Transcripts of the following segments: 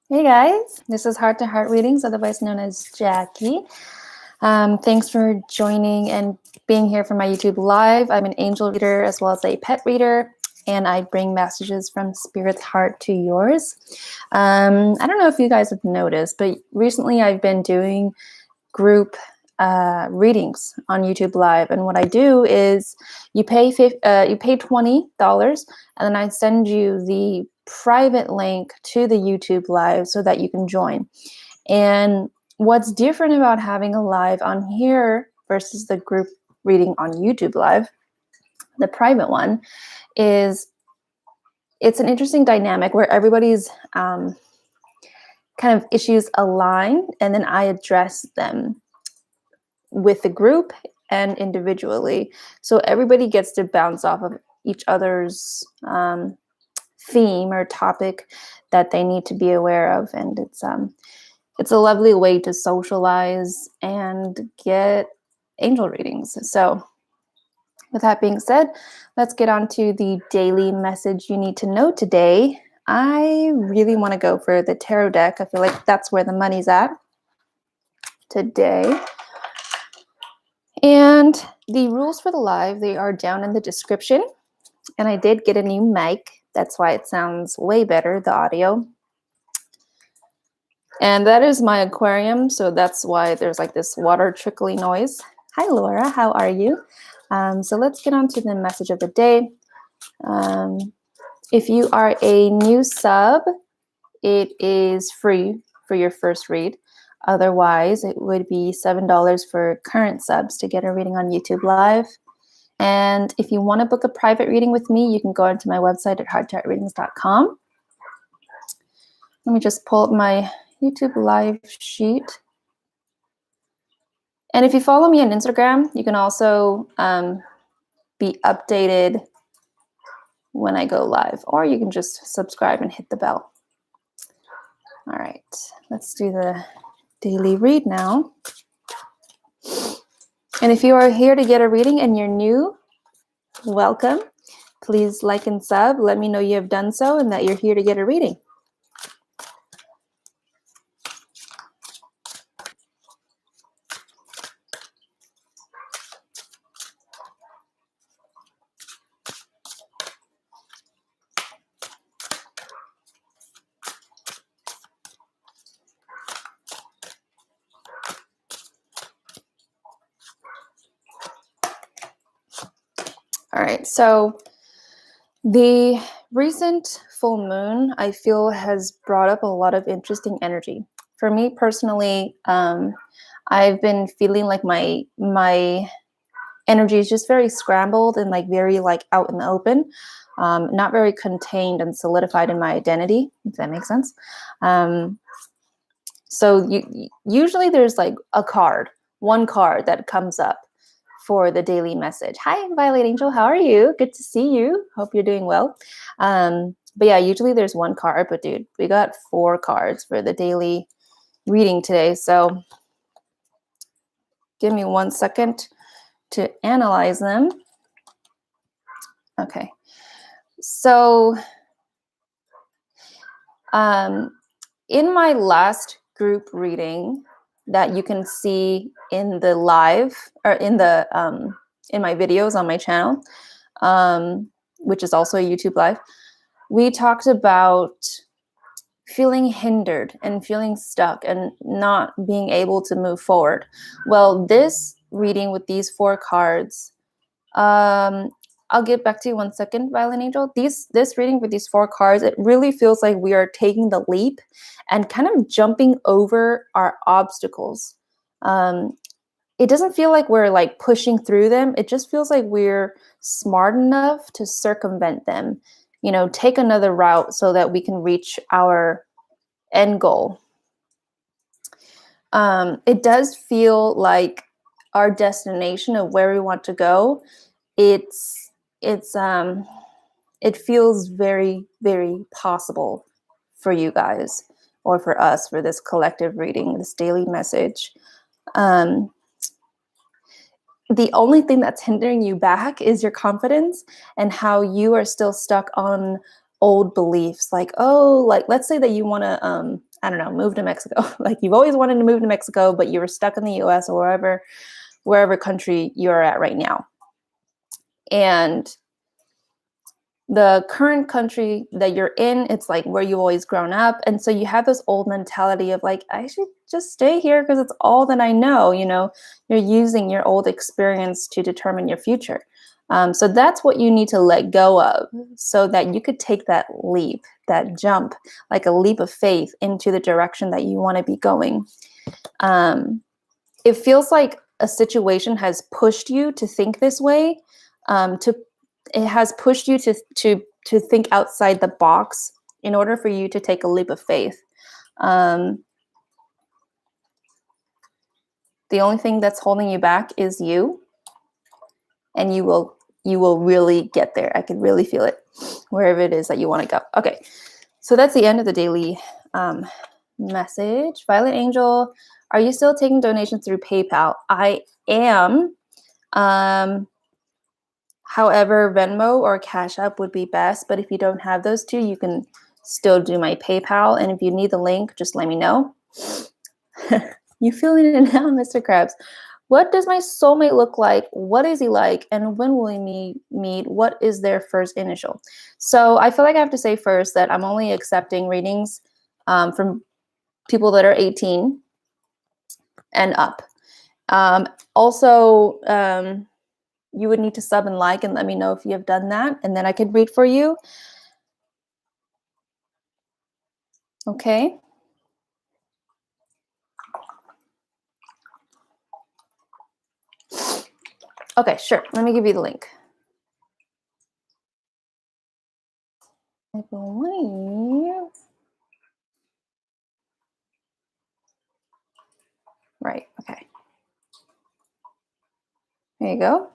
Hey guys, this is Heart to Heart Readings, otherwise known as Jackie. Thanks for joining and being here for my YouTube Live. I'm an angel reader as well as a pet reader, and I bring messages from Spirit's heart to yours. I don't know if you guys have noticed, but recently I've been doing group readings on YouTube Live, and what I do is you pay $20, and then I send you the private link to the YouTube Live so that you can join. And what's different about having a live on here versus the group reading on YouTube Live, the private one, is it's an interesting dynamic where everybody's kind of issues align, and then I address them with the group and individually. So everybody gets to bounce off of each other's theme or topic that they need to be aware of. And it's a lovely way to socialize and get angel readings. So with that being said, let's get on to the daily message you need to know today. I really want to go for the tarot deck. I feel like that's where the money's at today. And the rules for the live, they are down in the description. And I did get a new mic. That's why it sounds way better, the audio. And that is my aquarium, so that's why there's like this water trickling noise. Hi, Laura. How are you? So let's get on to the message of the day. If you are a new sub, it is free for your first read. Otherwise, it would be $7 for current subs to get a reading on YouTube Live. And if you want to book a private reading with me, you can go onto my website at hearttoheartreadings.com. Let me just pull up my YouTube Live sheet. And if you follow me on Instagram, you can also be updated when I go live, or you can just subscribe and hit the bell. All right, let's do the daily read now. And if you are here to get a reading and you're new, welcome. Please like and sub. Let me know you have done so and that you're here to get a reading. All right, so the recent full moon, I feel, has brought up a lot of interesting energy. For me personally, I've been feeling like my energy is just very scrambled and like very like out in the open, not very contained and solidified in my identity, if that makes sense. So usually there's like one card that comes up for the daily message. Hi, Violet Angel. How are you? Good to see you. Hope you're doing well. But yeah, usually there's one card, but dude, we got 4 cards for the daily reading today. So give me 1 second to analyze them. Okay. So in my last group reading that you can see in the live or in my videos on my channel, which is also a YouTube Live, we talked about feeling hindered and feeling stuck and not being able to move forward. Well, this reading with these 4 cards, I'll get back to you 1 second, Violent Angel. This reading with these 4 cards, it really feels like we are taking the leap and kind of jumping over our obstacles. It doesn't feel like we're like pushing through them. It just feels like we're smart enough to circumvent them, take another route so that we can reach our end goal. It does feel like our destination of where we want to go, it feels very, very possible for you guys or for us for this collective reading, this daily message. The only thing that's hindering you back is your confidence and how you are still stuck on old beliefs, like, oh, like let's say that you want to I don't know, move to Mexico. Like you've always wanted to move to Mexico, but you were stuck in the US or wherever country you're at right now. And the current country that you're in, it's like where you've always grown up. And so you have this old mentality of like, I should just stay here because it's all that I know. You know, you're using your old experience to determine your future. So that's what you need to let go of so that you could take that leap, that jump, like a leap of faith into the direction that you want to be going. It feels like a situation has pushed you to think this way, it has pushed you to think outside the box in order for you to take a leap of faith. The only thing that's holding you back is you, and you will really get there. I can really feel it wherever it is that you want to go. Okay, so that's the end of the daily message. Violet Angel, are you still taking donations through PayPal? I am. However, Venmo or Cash App would be best, but if you don't have those two, you can still do my PayPal. And if you need the link, just let me know. You feeling it now, Mr. Krabs? What does my soulmate look like? What is he like? And when will we meet? What is their first initial? So I feel like I have to say first that I'm only accepting readings from people that are 18 and up. Also, you would need to sub and like and let me know if you have done that, and then I could read for you. Okay. Okay, sure. Let me give you the link. I believe. Right, okay. There you go.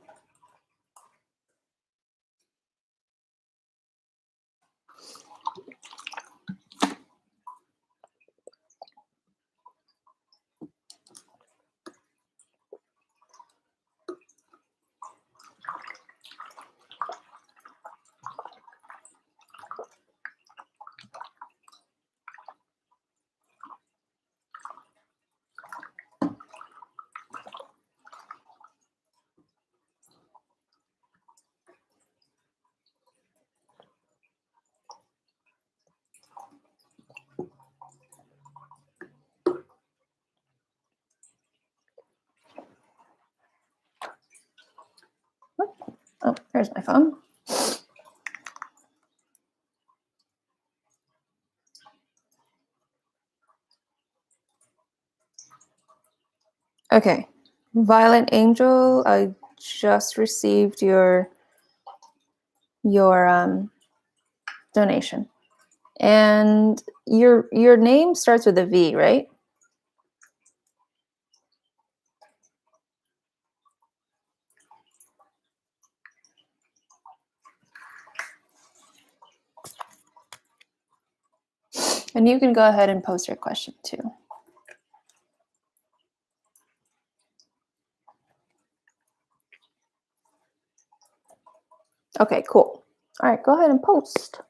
Oh, there's my phone. Okay. Violet Angel, I just received your donation. And your name starts with a V, right? And you can go ahead and post your question too. Okay, cool. All right, go ahead and post.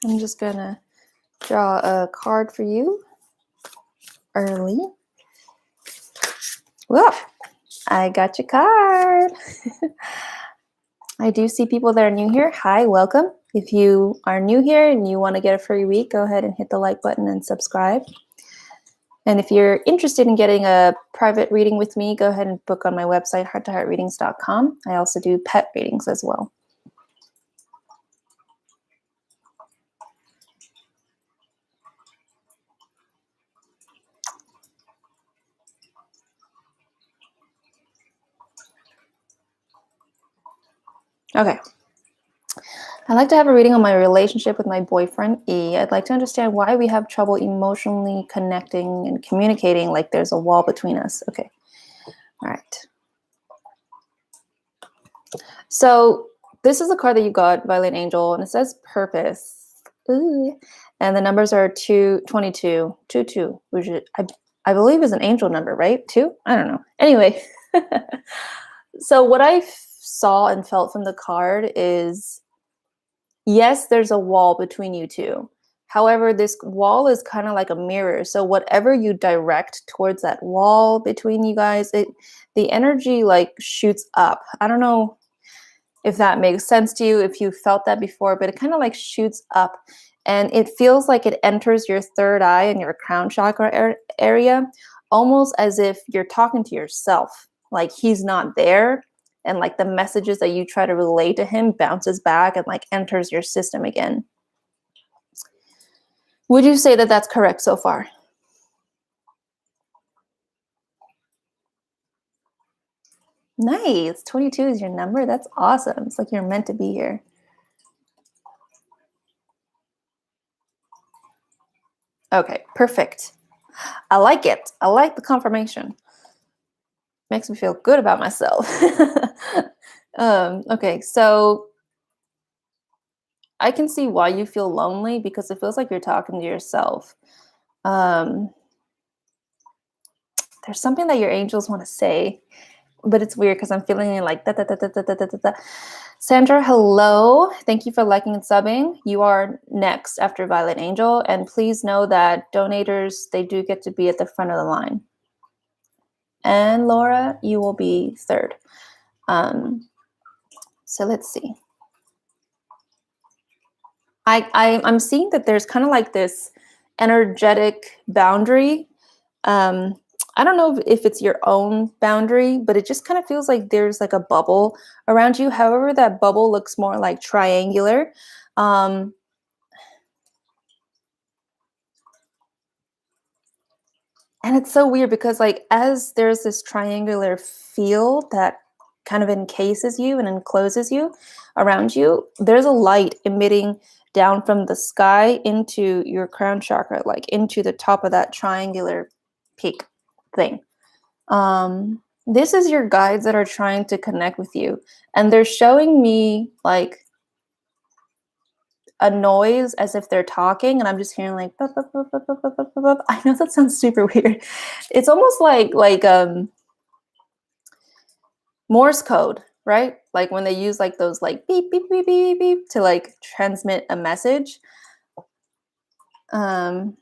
I'm just gonna draw a card for you early. Whoa, I got your card. I do see people that are new here. Hi, welcome. If you are new here and you want to get a free week, go ahead and hit the like button and subscribe. And if you're interested in getting a private reading with me, go ahead and book on my website, hearttoheartreadings.com. I also do pet readings as well. Okay. I'd like to have a reading on my relationship with my boyfriend, E. I'd like to understand why we have trouble emotionally connecting and communicating like there's a wall between us. Okay. All right. So this is a card that you got, Violet Angel, and it says purpose. Ooh. And the numbers are 22, 22, which I believe is an angel number, right? 2? I don't know. Anyway, so what I saw and felt from the card is, yes, there's a wall between you two. However, this wall is kind of like a mirror. So whatever you direct towards that wall between you guys, the energy like shoots up. I don't know if that makes sense to you, if you felt that before, but it kind of like shoots up and it feels like it enters your third eye and your crown chakra area, almost as if you're talking to yourself, like he's not there. And like the messages that you try to relay to him bounces back and like enters your system again. Would you say that that's correct so far? Nice. 22 is your number. That's awesome. It's like you're meant to be here. Okay, perfect. I like it. I like the confirmation. Makes me feel good about myself. Okay, so I can see why you feel lonely because it feels like you're talking to yourself. There's something that your angels want to say, but it's weird because I'm feeling like da, da, da, da, da, da, da, da. Sandra, hello. Thank you for liking and subbing. You are next after Violet Angel, and please know that donators, they do get to be at the front of the line. And Laura, you will be third. So let's see. I'm seeing that there's kind of like this energetic boundary. I don't know if it's your own boundary, but it just kind of feels like there's like a bubble around you. However, that bubble looks more like triangular. And it's so weird because like as there's this triangular field that kind of encases you and encloses you around you, there's a light emitting down from the sky into your crown chakra, like into the top of that triangular peak thing. This is your guides that are trying to connect with you, and they're showing me like a noise as if they're talking, and I'm just hearing like bup, bup, bup, bup, bup, bup, bup, bup. I know that sounds super weird. It's almost like Morse code, right? Like when they use like those like beep beep beep beep beep to like transmit a message. And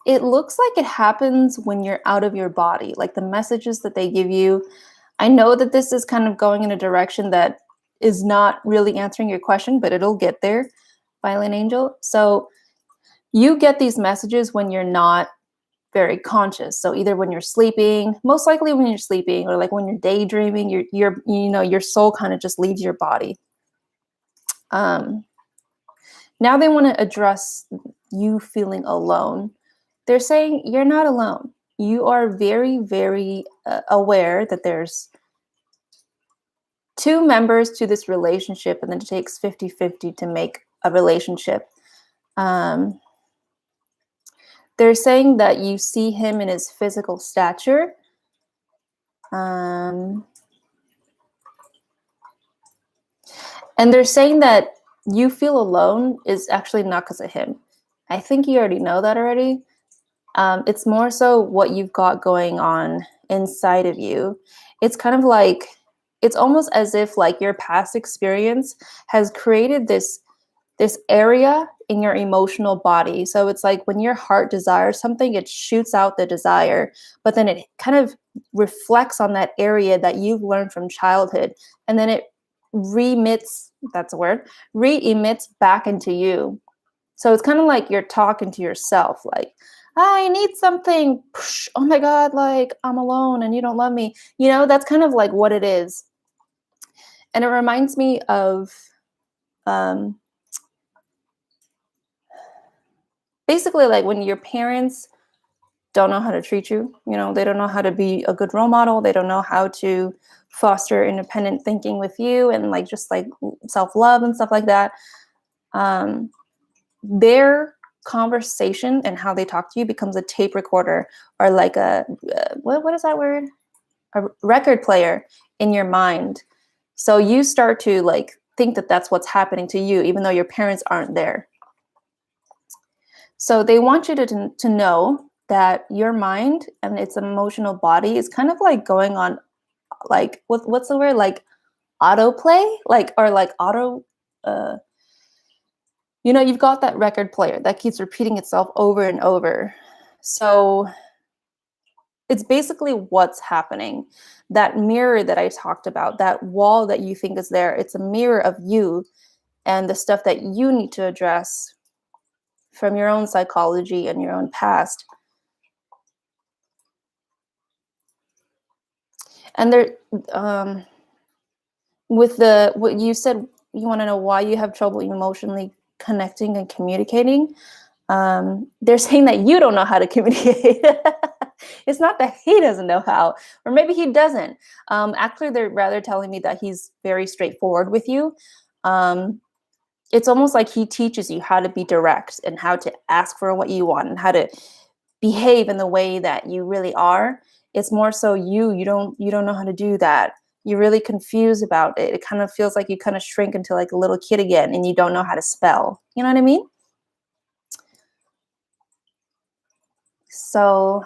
it looks like it happens when you're out of your body, like the messages that they give you. I know that this is kind of going in a direction that is not really answering your question, but it'll get there, Violet Angel. So you get these messages when you're not very conscious. So either when you're sleeping, most likely when you're sleeping, or like when you're daydreaming, your soul kind of just leaves your body. Now they want to address you feeling alone. They're saying you're not alone. You are very, very aware that there's two members to this relationship, and then it takes 50-50 to make a relationship. They're saying that you see him in his physical stature. And they're saying that you feel alone is actually not because of him. I think you already know that already. It's more so what you've got going on inside of you. It's kind of like, it's almost as if like your past experience has created this area in your emotional body. So it's like when your heart desires something, it shoots out the desire, but then it kind of reflects on that area that you've learned from childhood. And then it re-emits back into you. So it's kind of like you're talking to yourself, like, I need something. Oh my God, like I'm alone and you don't love me. That's kind of like what it is. And it reminds me of basically like when your parents don't know how to treat you, they don't know how to be a good role model. They don't know how to foster independent thinking with you and like just like self-love and stuff like that. Their conversation and how they talk to you becomes a tape recorder or like a what is that word? A record player in your mind. So you start to like think that that's what's happening to you, even though your parents aren't there. So they want you to know that your mind and its emotional body is kind of like going on, like what's the word, like autoplay, like, or like auto, you've got that record player that keeps repeating itself over and over. So it's basically what's happening. That mirror that I talked about, that wall that you think is there, it's a mirror of you and the stuff that you need to address from your own psychology and your own past. And there, with what you said, you want to know why you have trouble emotionally connecting and communicating. They're saying that you don't know how to communicate. It's not that he doesn't know how, or maybe he doesn't. Actually, they're rather telling me that he's very straightforward with you. It's almost like he teaches you how to be direct and how to ask for what you want and how to behave in the way that you really are. It's more so you don't know how to do that. You're really confused about it. It kind of feels like you kind of shrink into like a little kid again and you don't know how to spell. You know what I mean? So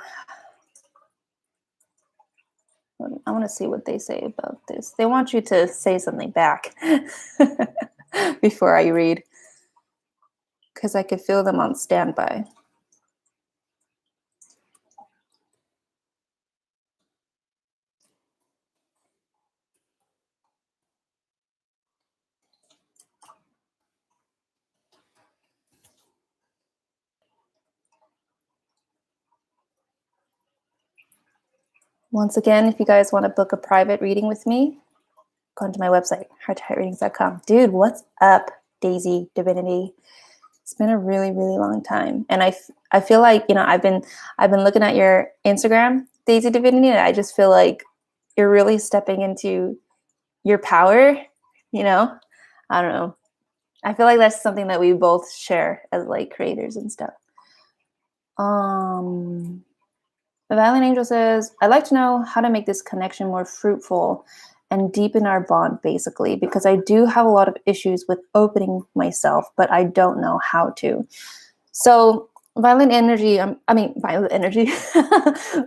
I want to see what they say about this. They want you to say something back before I read, because I could feel them on standby. Once again, if you guys want to book a private reading with me, go onto my website, hearttoheartreadings.com. Dude, what's up, DaisyDivinity? It's been a really, really long time. And I feel like, I've been looking at your Instagram, DaisyDivinity, and I just feel like you're really stepping into your power, I don't know. I feel like that's something that we both share as like creators and stuff. The Valiant Angel says, I'd like to know how to make this connection more fruitful and deepen our bond, basically, because I do have a lot of issues with opening myself, but I don't know how to. So Violet Angel,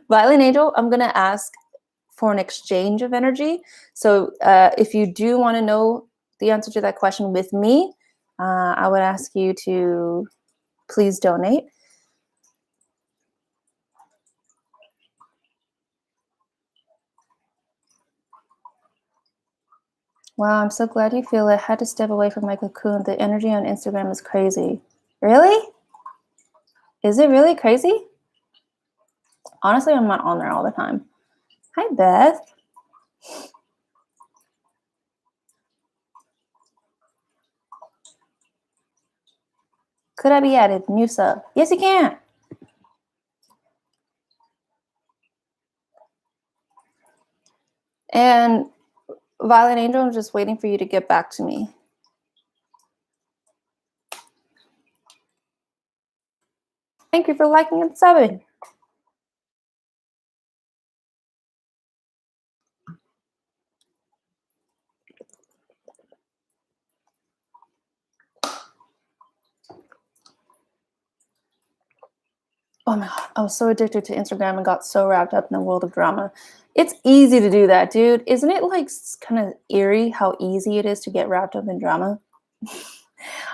Violet Angel, I'm going to ask for an exchange of energy. So if you do want to know the answer to that question with me, I would ask you to please donate. Wow, I'm so glad you feel it. I had to step away from my cocoon. The energy on Instagram is crazy. Really? Is it really crazy? Honestly, I'm not on there all the time. Hi, Beth. Could I be added? New sub. Yes, you can. And Violet Angel, I'm just waiting for you to get back to me. Thank you for liking and subbing. Oh my God, I was so addicted to Instagram and got so wrapped up in the world of drama. It's easy to do that, dude. Isn't it like kind of eerie how easy it is to get wrapped up in drama?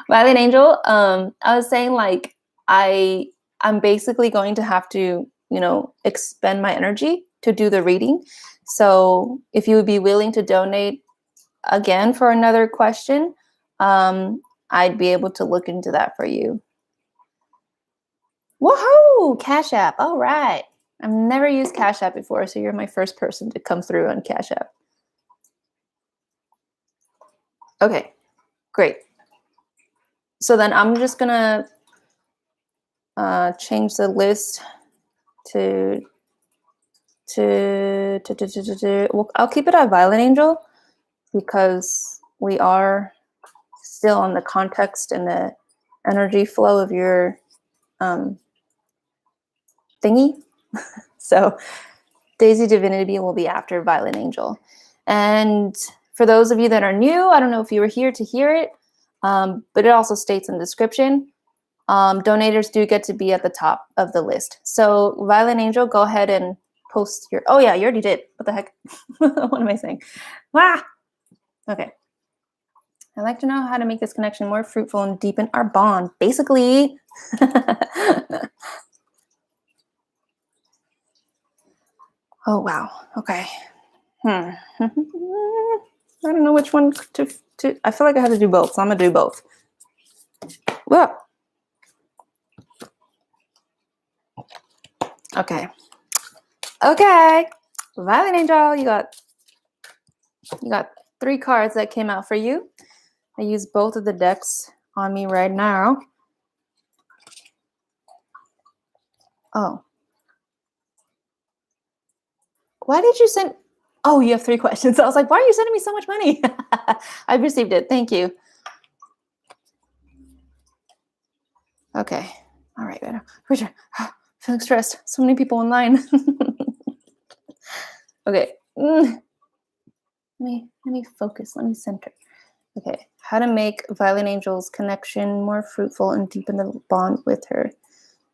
Violet Angel, I was saying like I'm basically going to have to, expend my energy to do the reading. So if you would be willing to donate again for another question, I'd be able to look into that for you. Woohoo! Cash App. All right. I've never used Cash App before, so you're my first person to come through on Cash App. Okay, great. So then I'm just gonna change the list to well, I'll keep it at Violet Angel because we are still on the context and the energy flow of your thingy. So Daisy Divinity will be after Violet Angel. And For those of you that are new, I don't know if you were here to hear it, but it also states in the description, donators do get to be at the top of the list. So Violent Angel, go ahead and post your, oh yeah, you already did. What the heck? What am I saying? Okay. I'd like to know how to make this connection more fruitful and deepen our bond. Basically, oh wow. Okay. I don't know which one to. I feel like I have to do both, so I'm gonna do both. Whoa. Okay. Okay. Violent Angel, you got 3 cards that came out for you. I use both of the decks on me right now. Oh. Why did you send? Oh, you have 3 questions. I was like, why are you sending me so much money? I've received it. Thank you. Okay. All right. Richard, feeling stressed. So many people online. Okay. Let me focus. Let me center. Okay. How to make Violent Angel's connection more fruitful and deepen the bond with her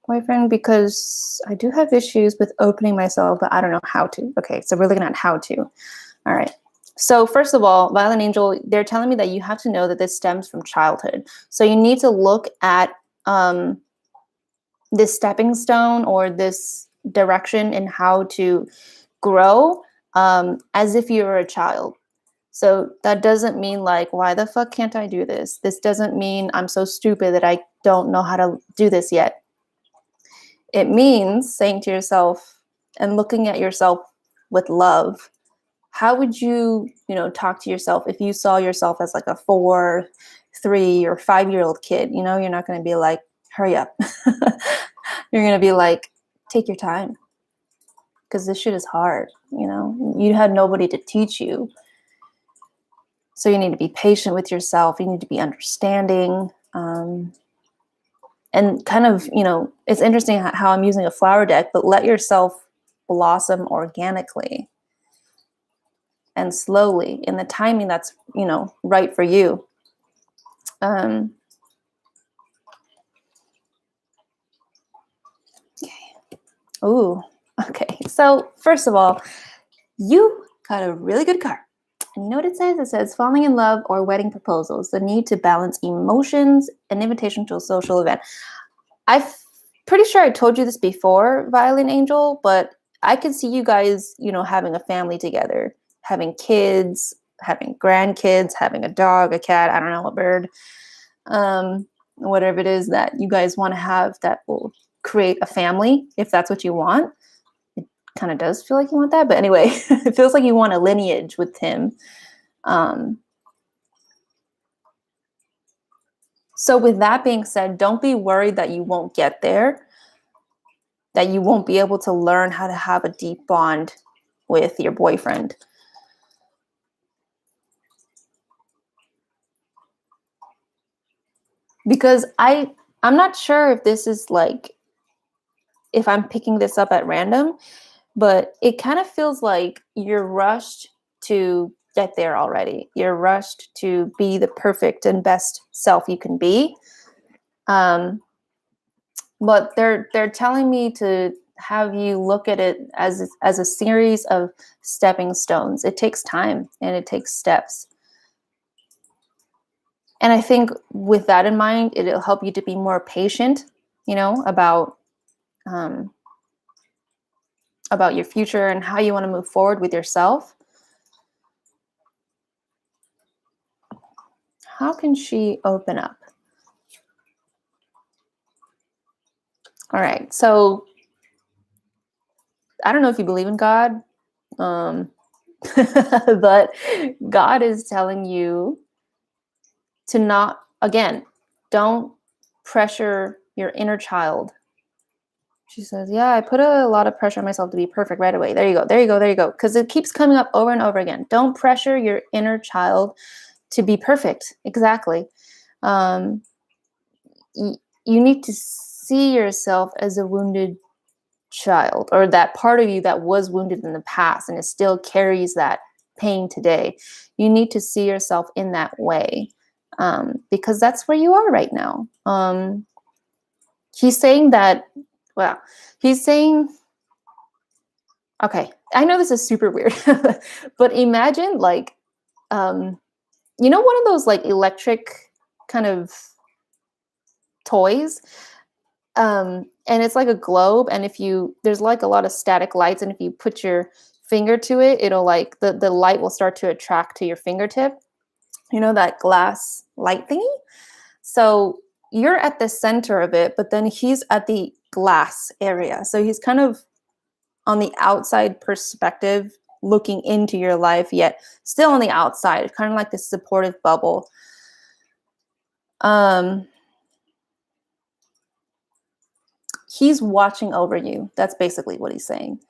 boyfriend, because I do have issues with opening myself, but I don't know how to. Okay. So we're looking at how to. All right. So first of all, Violent Angel, they're telling me that you have to know that this stems from childhood. So you need to look at this stepping stone or this direction in how to grow as if you were a child. So that doesn't mean like, why the fuck can't I do this? This doesn't mean I'm so stupid that I don't know how to do this yet. It means saying to yourself and looking at yourself with love. How would you, talk to yourself if you saw yourself as like a 4, 3, or 5-year-old kid? You're not going to be like, hurry up. You're going to be like, take your time. Because this shit is hard, You had nobody to teach you. So you need to be patient with yourself. You need to be understanding. And kind of, it's interesting how I'm using a flower deck, but let yourself blossom organically and slowly in the timing that's, right for you. Okay. Ooh, okay. So first of all, you got a really good card. And you know what it says? It says falling in love or wedding proposals, the need to balance emotions, an invitation to a social event. I'm pretty sure I told you this before, Violent Angel, but I could see you guys, having a family together, having kids, having grandkids, having a dog, a cat, I don't know, a bird, whatever it is that you guys want to have that will create a family, if that's what you want. It kind of does feel like you want that, but anyway, it feels like you want a lineage with him. So with that being said, don't be worried that you won't get there, that you won't be able to learn how to have a deep bond with your boyfriend. Because I'm not sure if this is like, if I'm picking this up at random, but it kind of feels like you're rushed to get there already. You're rushed to be the perfect and best self you can be. But they're telling me to have you look at it as a series of stepping stones. It takes time and it takes steps. And I think with that in mind, it'll help you to be more patient, about your future and how you want to move forward with yourself. How can she open up? All right. So I don't know if you believe in God, but God is telling you to not, again, don't pressure your inner child. She says, yeah, I put a lot of pressure on myself to be perfect right away. There you go. There you go. There you go. Because it keeps coming up over and over again. Don't pressure your inner child to be perfect. Exactly. You need to see yourself as a wounded child, or that part of you that was wounded in the past and it still carries that paying today. You need to see yourself in that way, because that's where you are right now. He's saying that, well, he's saying, okay, I know this is super weird, but imagine like, one of those like electric kind of toys, and it's like a globe, and there's like a lot of static lights, and if you put your finger to it, it'll like the light will start to attract to your fingertip, that glass light thingy. So you're at the center of it, but then he's at the glass area, so he's kind of on the outside perspective looking into your life, yet still on the outside, kind of like this supportive bubble. He's watching over you. That's basically what he's saying.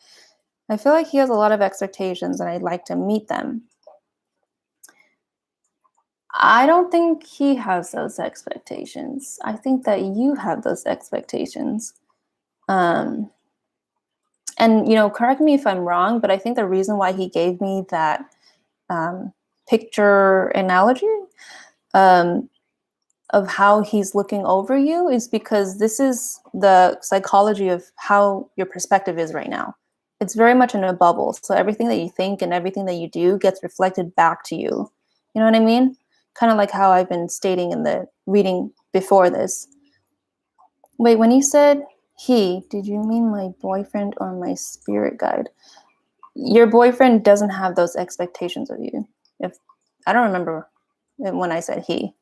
I feel like he has a lot of expectations and I'd like to meet them. I don't think he has those expectations. I think that you have those expectations. And, correct me if I'm wrong, but I think the reason why he gave me that picture analogy of how he's looking over you is because this is the psychology of how your perspective is right now. It's very much in a bubble. So everything that you think and everything that you do gets reflected back to you. You know what I mean? Kind of like how I've been stating in the reading before this. Wait, when you said he, did you mean my boyfriend or my spirit guide? Your boyfriend doesn't have those expectations of you. I don't remember when I said he.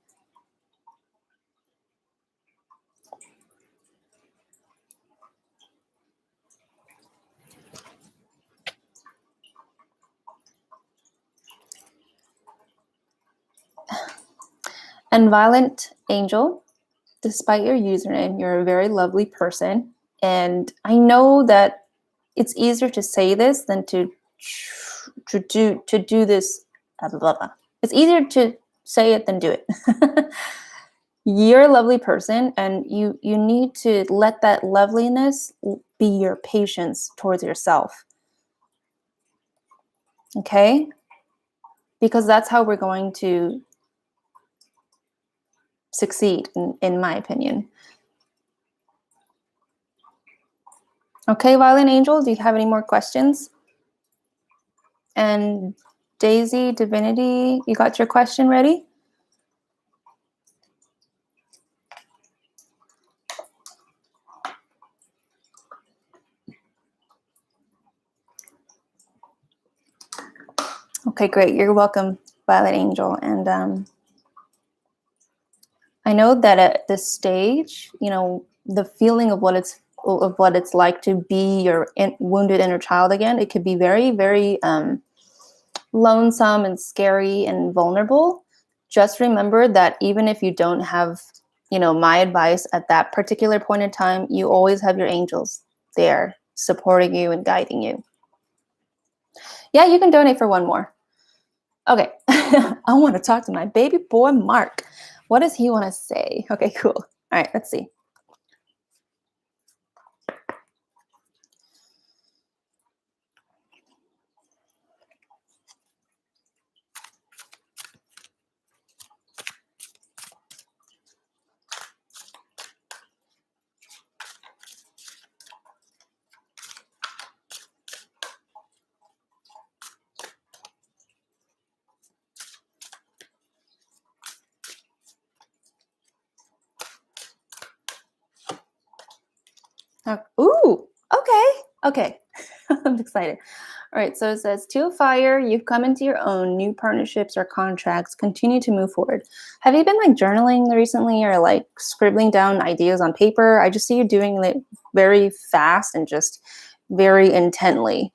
And Violent Angel, despite your username, you're a very lovely person. And I know that it's easier to say this than to do this. Blah, blah, blah. It's easier to say it than do it. You're a lovely person, and you need to let that loveliness be your patience towards yourself. Okay? Because that's how we're going to succeed, in my opinion. Okay, Violent Angel, do you have any more questions? And DaisyDivinity, you got your question ready? Okay, great. You're welcome, Violet Angel. And I know that at this stage, the feeling of what it's like to be your wounded inner child again, it could be very, very lonesome and scary and vulnerable. Just remember that even if you don't have, my advice at that particular point in time, you always have your angels there supporting you and guiding you. Yeah, you can donate for one more. Okay, I want to talk to my baby boy, Mark. What does he want to say? Okay, cool. All right, let's see. Ooh, okay. I'm excited. All right, so it says, to fire, you've come into your own new partnerships or contracts, continue to move forward. Have you been like journaling recently or like scribbling down ideas on paper? I just see you doing it very fast and just very intently.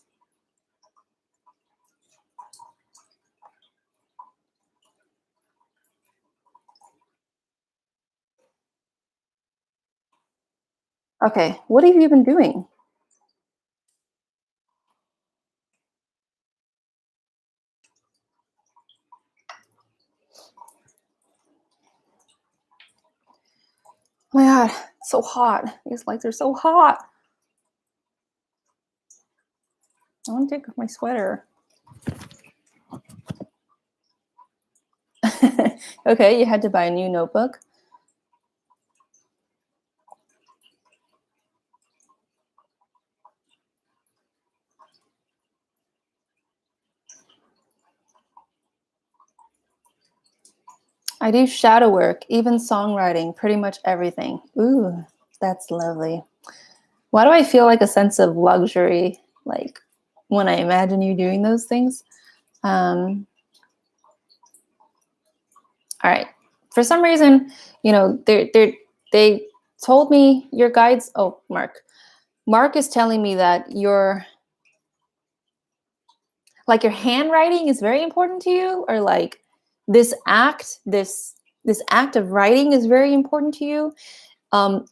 Okay, what have you been doing? Oh my God, it's so hot. These lights are so hot. I want to take off my sweater. Okay, you had to buy a new notebook. I do shadow work, even songwriting, pretty much everything. Ooh, that's lovely. Why do I feel like a sense of luxury, like when I imagine you doing those things? All right. For some reason, they told me your guides. Oh, Mark is telling me that your handwriting is very important to you, or like this act of writing is very important to you.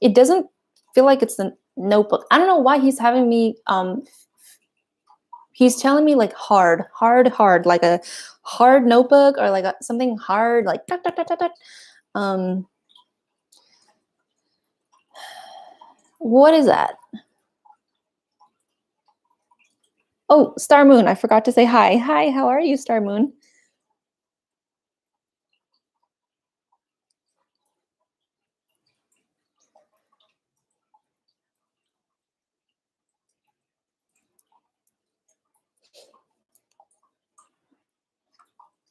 It doesn't feel like it's a notebook. I don't know why he's having me. He's telling me like hard, like a hard notebook, or like something hard, like dot, dot, dot, dot, dot. What is that? Oh, Star Moon. I forgot to say hi. Hi, how are you, Star Moon?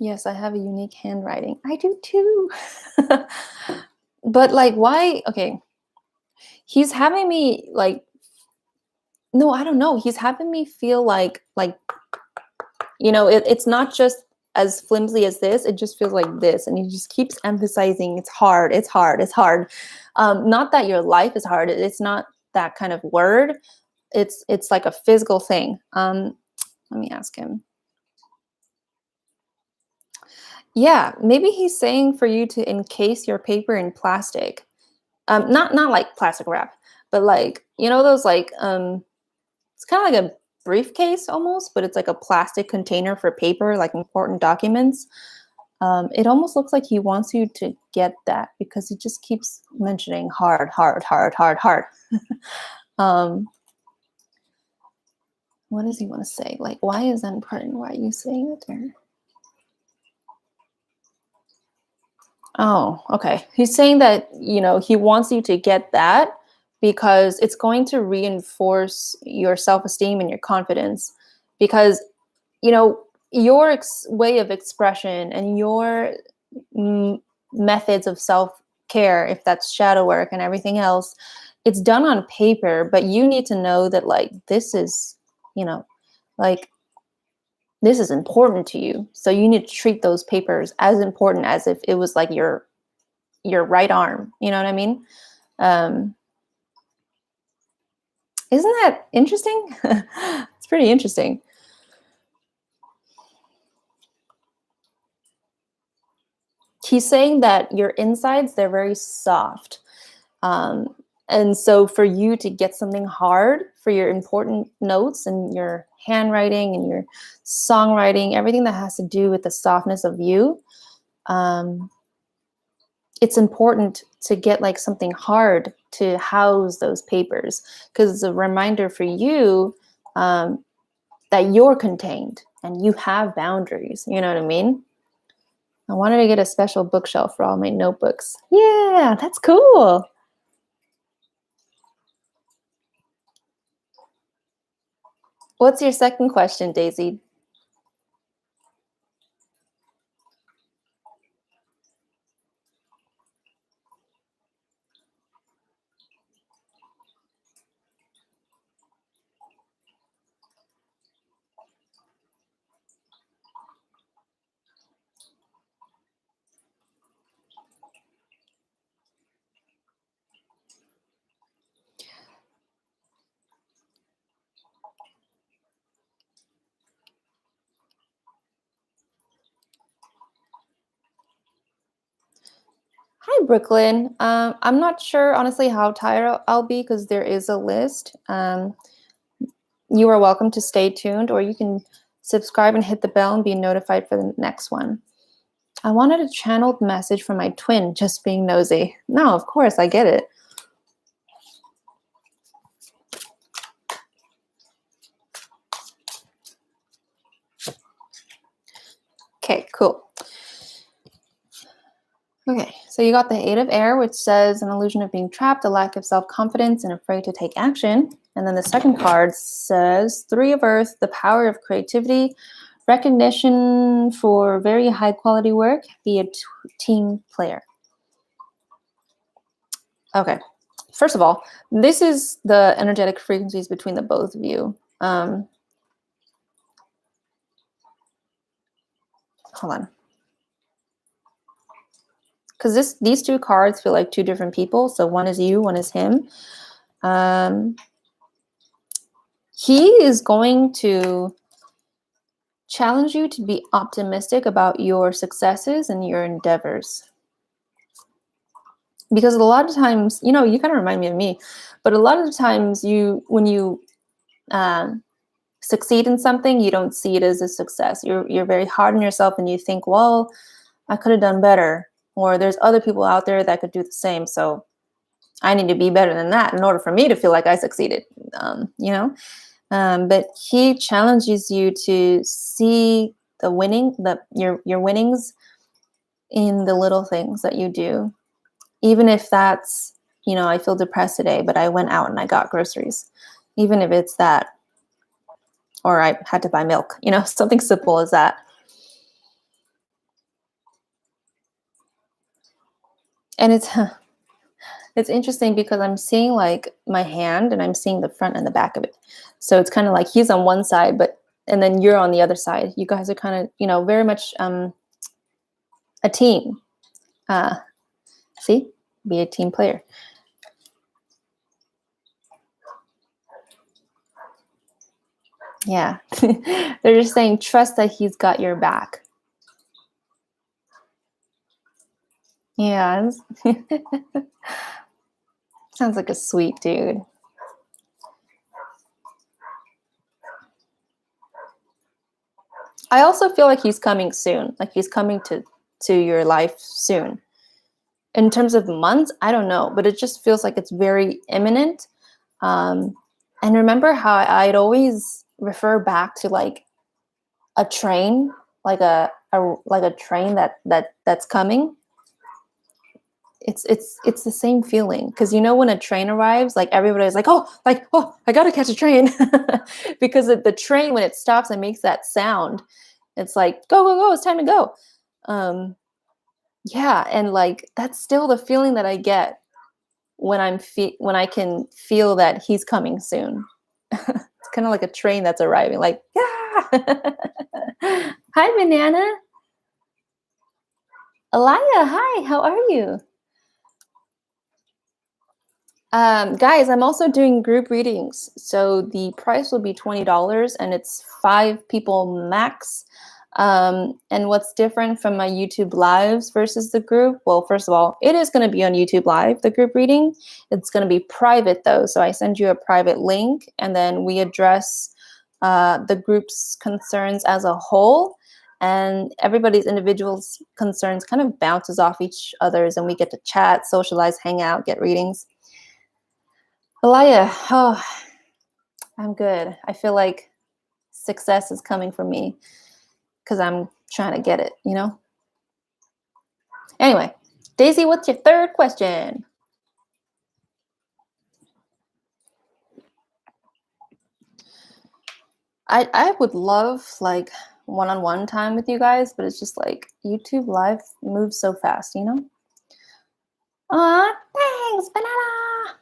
Yes, I have a unique handwriting. I do too. But like, why? Okay. He's having me like, no, I don't know. He's having me feel like, it's not just as flimsy as this. It just feels like this. And he just keeps emphasizing it's hard, it's hard, it's hard. Not that your life is hard. It's not that kind of word. It's like a physical thing. Let me ask him. Yeah, maybe he's saying for you to encase your paper in plastic. Not like plastic wrap, but like, those like it's kind of like a briefcase almost, but it's like a plastic container for paper, like important documents. It almost looks like he wants you to get that because he just keeps mentioning hard, hard, hard, hard, hard. What does he want to say? Like, why is that important? Why are you saying it to her? Oh, okay. He's saying that, he wants you to get that because it's going to reinforce your self-esteem and your confidence. Because, your way of expression and your methods of self-care, if that's shadow work and everything else, it's done on paper, but you need to know that like this is, like this is important to you. So you need to treat those papers as important as if it was like your right arm. You know what I mean? Isn't that interesting? It's pretty interesting. He's saying that your insides, they're very soft. And so for you to get something hard for your important notes and your handwriting and your songwriting, everything that has to do with the softness of you, it's important to get like something hard to house those papers, because it's a reminder for you that you're contained and you have boundaries. You know what I mean? I wanted to get a special bookshelf for all my notebooks. Yeah, that's cool. What's your second question, Daisy? Hi, Brooklyn. I'm not sure, honestly, how tired I'll be because there is a list. You are welcome to stay tuned, or you can subscribe and hit the bell and be notified for the next one. I wanted a channeled message from my twin, just being nosy. No, of course, I get it. Okay, cool. Okay, so you got the Eight of Air, which says an illusion of being trapped, a lack of self-confidence, and afraid to take action. And then the second card says Three of Earth, the power of creativity, recognition for very high-quality work, be a team player. Okay, first of all, this is the energetic frequencies between the both of you. Hold on. Because these two cards feel like two different people. So one is you, one is him. He is going to challenge you to be optimistic about your successes and your endeavors. Because a lot of times, you kind of remind me of me, but a lot of the times when you succeed in something, you don't see it as a success. You're very hard on yourself and you think, well, I could have done better. Or there's other people out there that could do the same. So I need to be better than that in order for me to feel like I succeeded, But he challenges you to see your winnings in the little things that you do. Even if that's, I feel depressed today, but I went out and I got groceries. Even if it's that, or I had to buy milk, something simple as that. And it's interesting because I'm seeing like my hand and I'm seeing the front and the back of it. So it's kind of like he's on one side, and then you're on the other side. You guys are kind of, very much a team. See, be a team player. Yeah. They're just saying, trust that he's got your back. Yeah. Sounds like a sweet dude. I also feel like he's coming soon. Like he's coming to your life soon. In terms of months, I don't know, but it just feels like it's very imminent. And remember how I'd always refer back to like a train, like a train that's coming. It's the same feeling, because when a train arrives, like everybody's like, oh, I gotta catch a train. Because the train, when it stops and makes that sound, it's like, go, go, go, it's time to go. Yeah, and like that's still the feeling that I get when I can feel that he's coming soon. It's kind of like a train that's arriving, like, yeah. Hi, Banana. Alaya, hi, how are you? Guys, I'm also doing group readings. So the price will be $20 and it's 5 people max. And what's different from my YouTube lives versus the group? Well, first of all, it is going to be on YouTube Live, the group reading. It's going to be private though. So I send you a private link and then we address the group's concerns as a whole. And everybody's individual concerns kind of bounces off each other's and we get to chat, socialize, hang out, get readings. Alaya, oh, I'm good. I feel like success is coming for me because I'm trying to get it, Anyway, Daisy, what's your third question? I would love like one-on-one time with you guys, but it's just like YouTube Live moves so fast, Aw, thanks, Banana.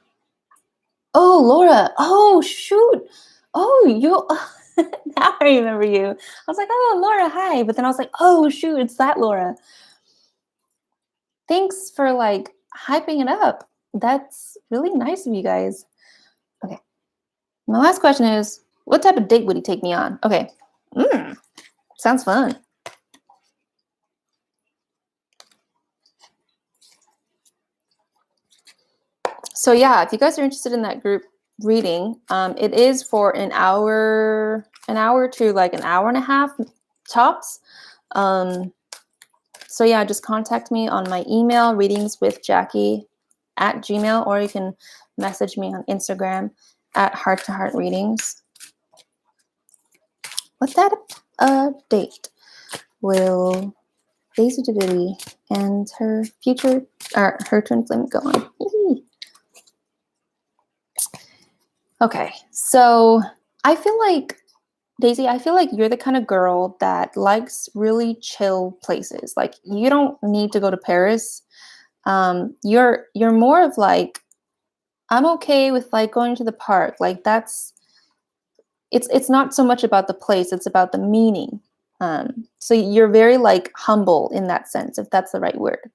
Oh, Laura. Oh, shoot. Oh, you. Now I remember you. I was like, oh, Laura, hi. But then I was like, oh, shoot, it's that Laura. Thanks for like hyping it up. That's really nice of you guys. Okay. My last question is, what type of date would he take me on? Okay. Sounds fun. So yeah, if you guys are interested in that group reading, it is for an hour to like an hour and a half tops. So yeah, just contact me on my email, readingswithjackie@gmail.com, or you can message me on Instagram at heart-to-heart-readings. What that date will DaisyDivinity and her future, or her twin flame go on. Okay, so I feel like, Daisy, I feel like you're the kind of girl that likes really chill places. Like, you don't need to go to Paris. You're more of like, I'm okay with like going to the park. Like it's not so much about the place, it's about the meaning. So you're very like humble in that sense, if that's the right word.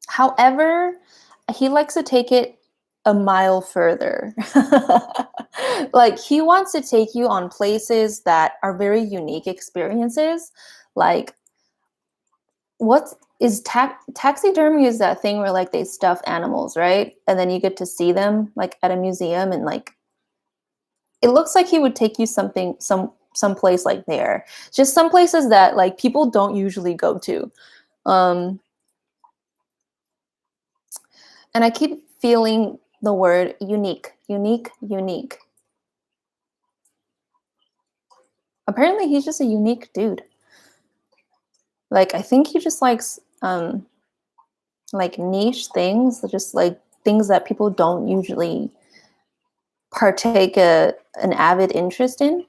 However, he likes to take it a mile further. Like, he wants to take you on places that are very unique experiences. Like, taxidermy is that thing where like they stuff animals, right? And then you get to see them like at a museum, and like it looks like he would take you some place like there. Just some places that like people don't usually go to. And I keep feeling the word unique, unique, unique. Apparently he's just a unique dude. Like, I think he just likes like niche things, just like things that people don't usually partake an avid interest in.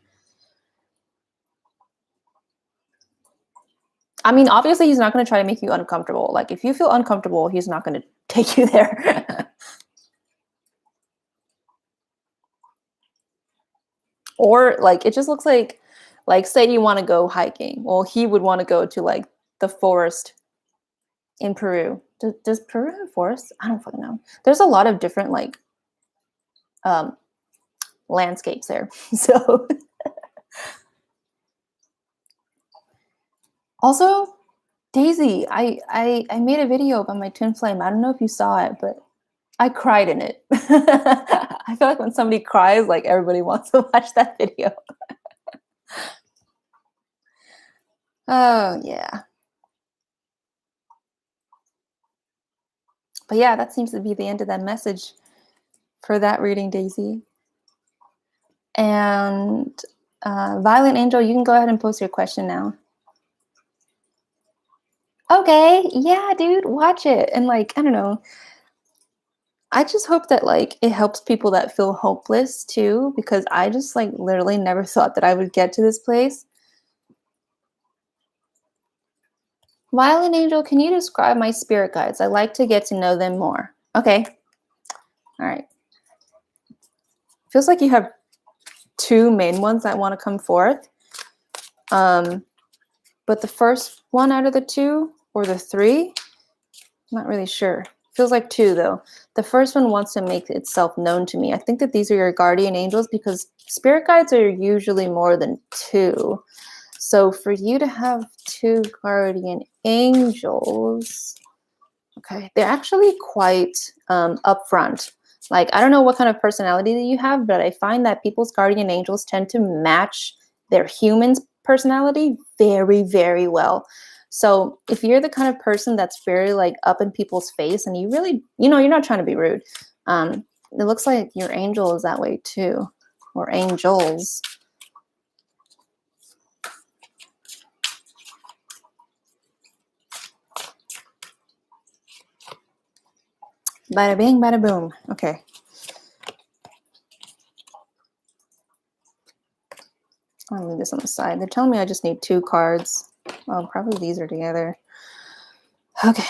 I mean, obviously he's not going to try to make you uncomfortable. Like, if you feel uncomfortable, he's not going to take you there. Or like, it just looks like say you want to go hiking. Well, he would want to go to like the forest in Peru. Does Peru have forests? I don't fucking know. There's a lot of different like landscapes there. So also, Daisy, I made a video about my twin flame. I don't know if you saw it, but I cried in it. I feel like when somebody cries, like everybody wants to watch that video. Oh yeah. But yeah, that seems to be the end of that message for that reading, Daisy. And Violent Angel, you can go ahead and post your question now. Okay, yeah, dude, watch it. And like, I don't know, I just hope that like it helps people that feel hopeless too, because I just like literally never thought that I would get to this place. Violent Angel, can you describe my spirit guides? I like to get to know them more. Okay. All right. Feels like you have two main ones that want to come forth. But the first one out of the two or the three, I'm not really sure. Feels like two though. The first one wants to make itself known to me. I think that these are your guardian angels, because spirit guides are usually more than two. So for you to have two guardian angels, okay, they're actually quite upfront. Like, I don't know what kind of personality that you have, but I find that people's guardian angels tend to match their human's personality very, very well. So if you're the kind of person that's very like up in people's face, and you really, you know, you're not trying to be rude, it looks like your angel is that way too, or angels. Bada bing, bada boom. Okay. I'll leave this on the side. They're telling me I just need two cards. Well, probably these are together. Okay.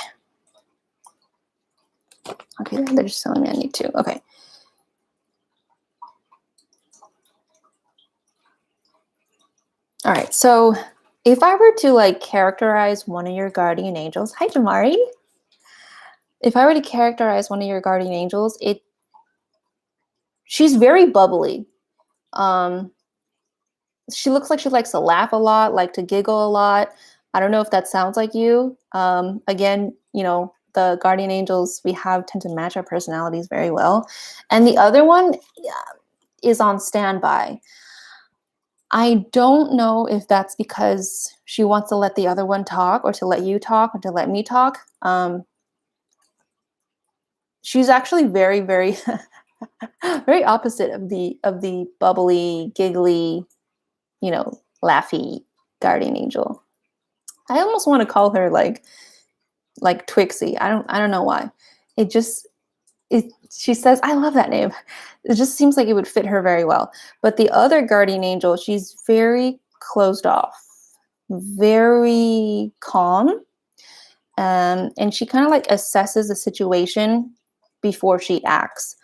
Okay, they're just telling me I need two. Okay. All right, so if I were to like characterize one of your guardian angels, hi Jamari. If I were to characterize one of your guardian angels, she's very bubbly. She looks like she likes to laugh a lot, like to giggle a lot. I don't know if that sounds like you. Again, you know, the guardian angels we have tend to match our personalities very well. And the other one is on standby. I don't know if that's because she wants to let the other one talk, or to let you talk, or to let me talk. She's actually very, very, very opposite of the bubbly, giggly, laughy guardian angel. I almost want to call her like Twixie. I don't know why. She says, I love that name. It just seems like it would fit her very well. But the other guardian angel, she's very closed off, very calm. And she kind of like assesses the situation before she acts.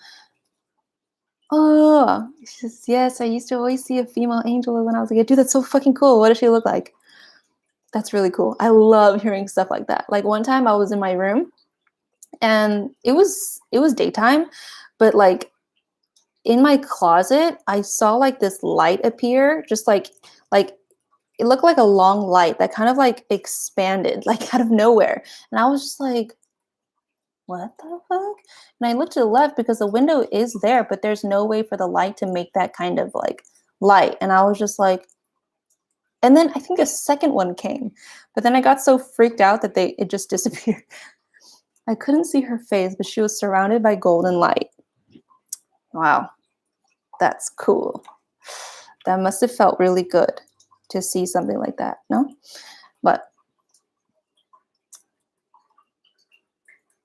Oh, she says, yes, I used to always see a female angel when I was a kid. Dude, that's so fucking cool. What does she look like? That's really cool. I love hearing stuff like that. Like one time I was in my room and it was daytime, but like in my closet, I saw like this light appear, just like it looked like a long light that kind of like expanded like out of nowhere. And I was just like, what the fuck? And I looked to the left because the window is there, but there's no way for the light to make that kind of like light. And I was just like, and then I think a second one came, but then I got so freaked out that it just disappeared. I couldn't see her face, but she was surrounded by golden light. Wow, that's cool. That must have felt really good to see something like that, no? But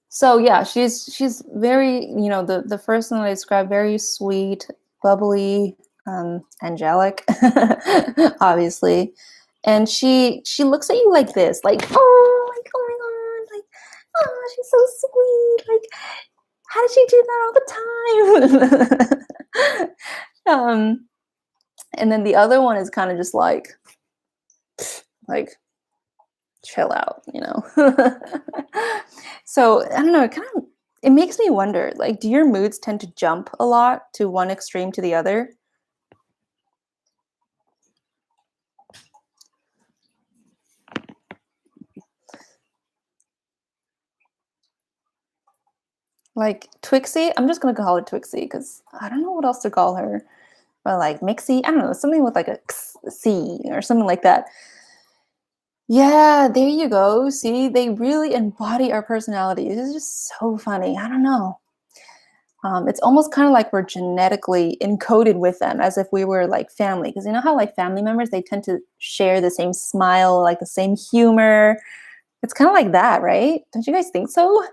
so yeah, she's very, the first one I described, very sweet, bubbly, angelic, obviously. And she looks at you like this, like, oh, like, oh my god, like, oh, she's so sweet. Like, how did she do that all the time? And then the other one is kind of just like chill out, So I don't know, it makes me wonder, like, do your moods tend to jump a lot to one extreme to the other? Like Twixie, I'm just gonna call her Twixie because I don't know what else to call her. Or like Mixie, I don't know, something with like a C or something like that. Yeah, there you go. See, they really embody our personalities. It's just so funny. I don't know. It's almost kind of like we're genetically encoded with them as if we were like family. Because you know how like family members, they tend to share the same smile, like the same humor. It's kind of like that, right? Don't you guys think so?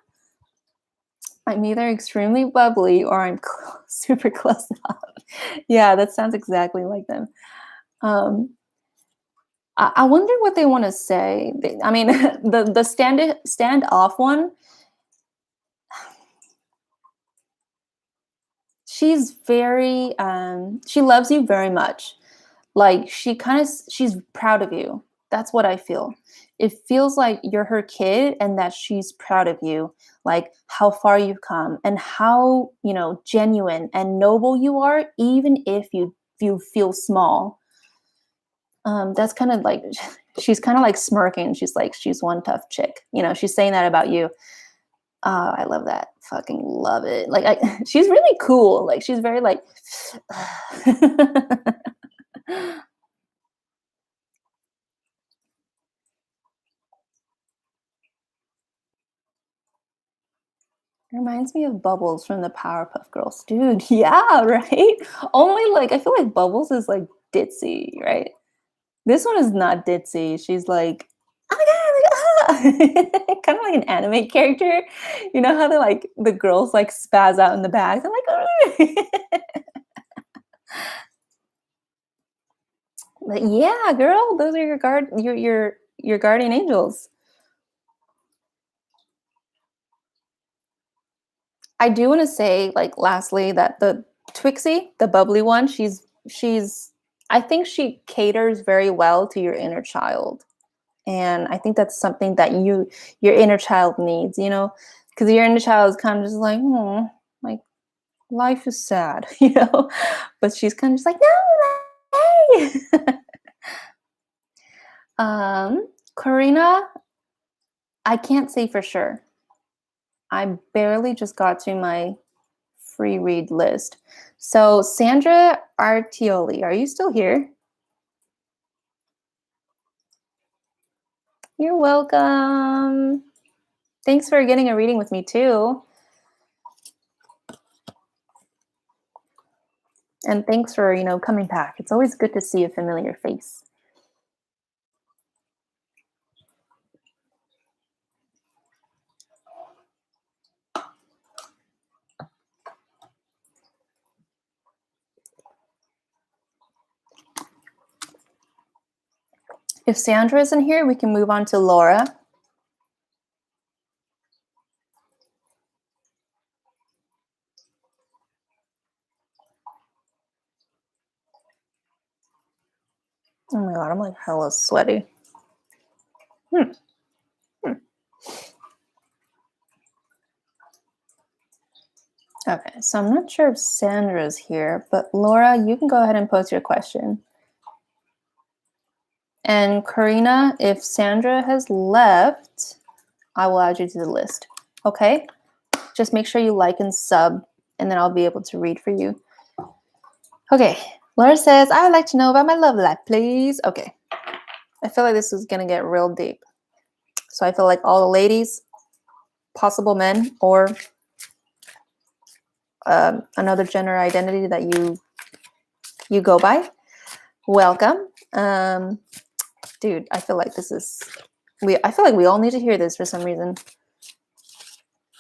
I'm either extremely bubbly or I'm super close up. Yeah, that sounds exactly like them. I wonder what they want to say. I mean, the stand off one, she's very she loves you very much. Like she's proud of you. That's what I feel. It feels like you're her kid and that she's proud of you, like how far you've come and how, genuine and noble you are, even if you feel small. That's kind of like, she's kind of like smirking. She's like, she's one tough chick. She's saying that about you. Oh, I love that. Fucking love it. Like, she's really cool. Like, she's very like, reminds me of Bubbles from the Powerpuff Girls. Dude, yeah, right? Only like, I feel like Bubbles is like ditzy, right? This one is not ditzy. She's like, oh my god, like, ah! Kind of like an anime character. You know how the girls like spaz out in the back? I'm like, oh. Like, yeah, girl, those are your guardian angels. I do want to say, like, lastly, that the Twixie, the bubbly one, she's I think she caters very well to your inner child. And I think that's something that your inner child needs, because your inner child is kind of just like, like life is sad, but she's kind of just like, no, hey. Corinna, I can't say for sure. I barely just got to my free read list. So Sandra Artioli, are you still here? You're welcome. Thanks for getting a reading with me too. And thanks for, coming back. It's always good to see a familiar face. If Sandra isn't here, we can move on to Laura. Oh my God, I'm like hella sweaty. Okay, so I'm not sure if Sandra's here, but Laura, you can go ahead and post your question. And Corinna, if Sandra has left, I will add you to the list. Okay? Just make sure you like and sub, and then I'll be able to read for you. Okay, Laura says, I would like to know about my love life, please. Okay, I feel like this is going to get real deep. So I feel like all the ladies, possible men, or another gender identity that you go by, welcome. Dude, I feel like this is, I feel like we all need to hear this for some reason.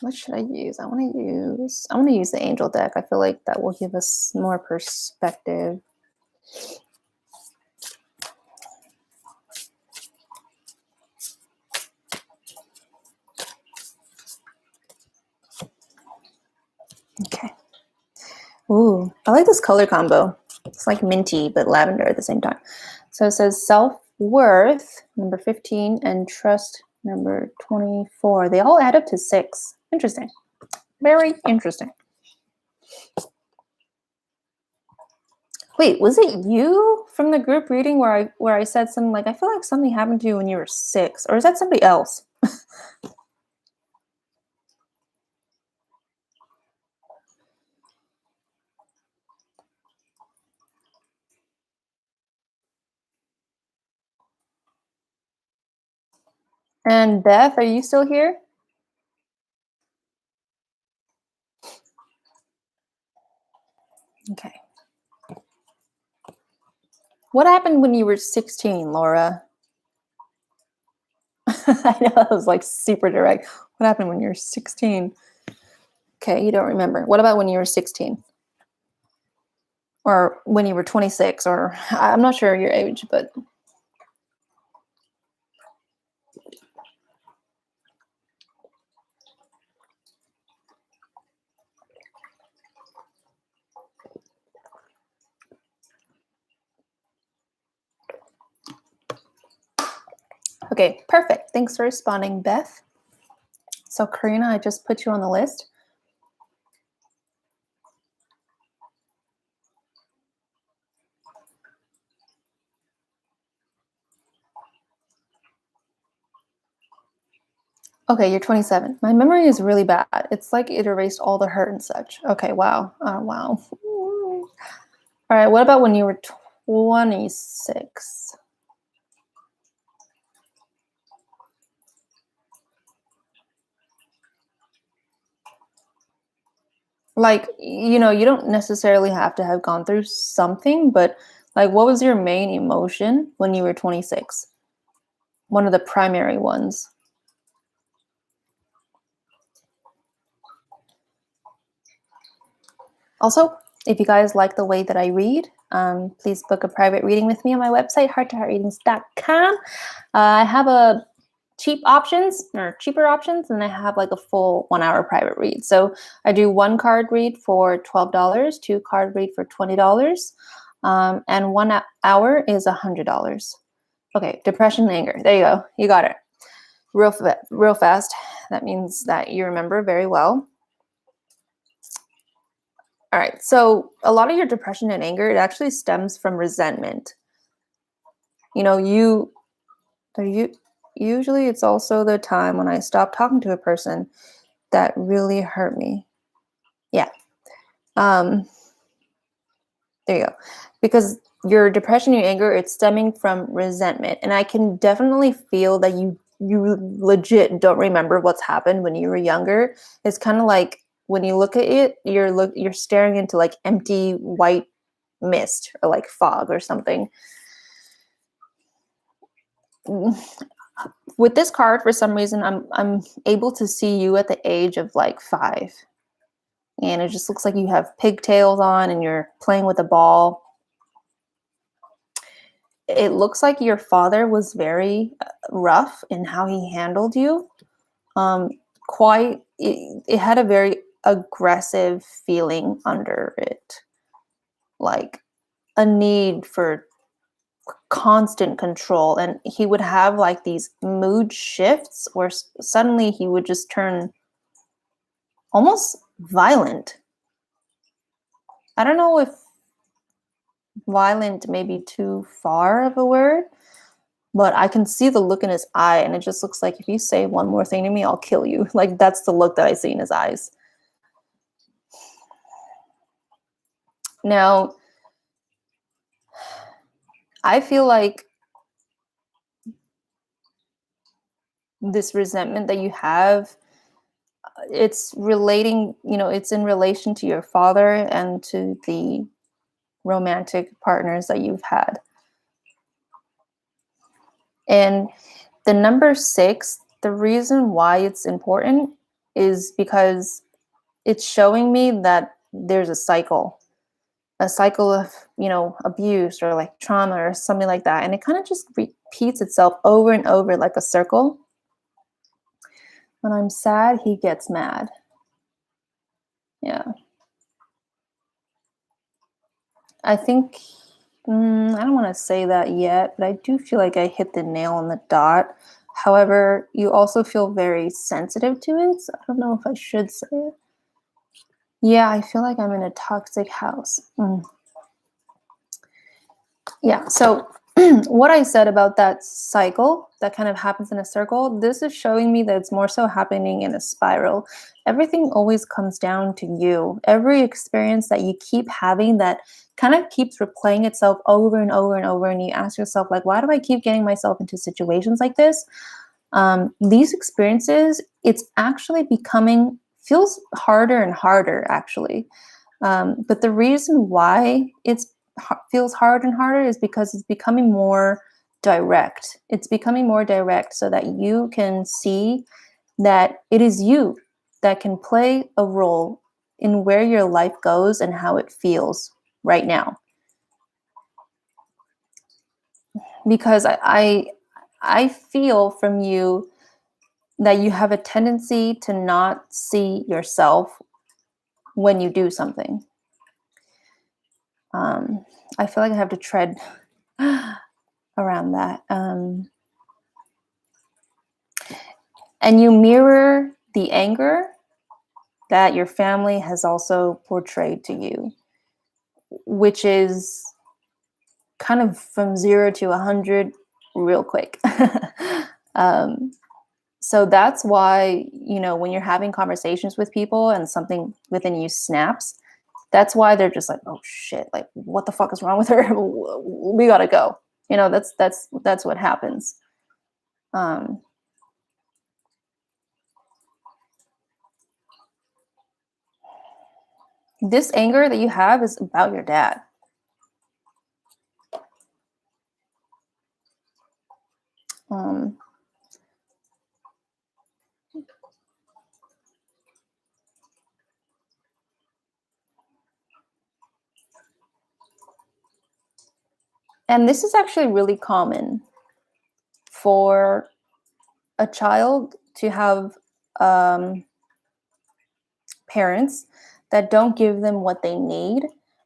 What should I use? I want to use the angel deck. I feel like that will give us more perspective. Okay. Ooh, I like this color combo. It's like minty, but lavender at the same time. So it says self-worth, number 15, and trust, number 24. They all add up to 6. Interesting. Very interesting. Wait, was it you from the group reading where I said something like, I feel like something happened to you when you were 6? Or is that somebody else? And Beth, are you still here? Okay. What happened when you were 16, Laura? I know that was like super direct. What happened when you were 16? Okay, you don't remember. What about when you were 16? Or when you were 26? Or I'm not sure your age, but... Okay, perfect. Thanks for responding, Beth. So, Corinna, I just put you on the list. Okay, you're 27. My memory is really bad. It's like it erased all the hurt and such. Okay, wow. Wow. All right, what about when you were 26? Like, you don't necessarily have to have gone through something, but like, what was your main emotion when you were 26? One of the primary ones. Also, if you guys like the way that I read, please book a private reading with me on my website, hearttoheartreadings.com. I have a cheaper options, and I have like a full 1 hour private read. So I do 1 card read for $12, 2 card read for $20, and 1 hour is $100. Okay, depression and anger. There you go. You got it. Real fast. That means that you remember very well. All right, so a lot of your depression and anger, it actually stems from resentment. Usually it's also the time when I stopped talking to a person that really hurt me. Yeah. There you go. Because your depression and anger, it's stemming from resentment. And I can definitely feel that you legit don't remember what's happened when you were younger. It's kind of like when you look at it, you're staring into like empty white mist or like fog or something. With this card, for some reason, I'm able to see you at the age of like 5. And it just looks like you have pigtails on and you're playing with a ball. It looks like your father was very rough in how he handled you. It had a very aggressive feeling under it, like a need for constant control. And he would have like these mood shifts where suddenly he would just turn almost violent. I don't know if violent may be too far of a word, but I can see the look in his eye, and it just looks like if you say one more thing to me, I'll kill you. Like, that's the look that I see in his eyes. Now, I feel like this resentment that you have, it's relating, it's in relation to your father and to the romantic partners that you've had. And the number 6, the reason why it's important is because it's showing me that there's a cycle of, abuse or like trauma or something like that. And it kind of just repeats itself over and over like a circle. When I'm sad, he gets mad. Yeah. I think, I don't want to say that yet, but I do feel like I hit the nail on the dot. However, you also feel very sensitive to it. So I don't know if I should say it. Yeah, I feel like I'm in a toxic house. Yeah, so what I said about that cycle that kind of happens in a circle, this is showing me that it's more so happening in a spiral. Everything always comes down to you. Every experience that you keep having that kind of keeps replaying itself over and over and over, and you ask yourself, like, why do I keep getting myself into situations like this? These experiences, it's actually feels harder and harder, actually. But the reason why feels hard and harder is because it's becoming more direct. It's becoming more direct so that you can see that it is you that can play a role in where your life goes and how it feels right now. Because I feel from you that you have a tendency to not see yourself when you do something. I feel like I have to tread around that. And you mirror the anger that your family has also portrayed to you, which is kind of from 0 to 100 real quick. So that's why, when you're having conversations with people and something within you snaps, that's why they're just like, oh shit, like what the fuck is wrong with her? We gotta go. That's what happens. This anger that you have is about your dad. And this is actually really common for a child to have parents that don't give them what they need.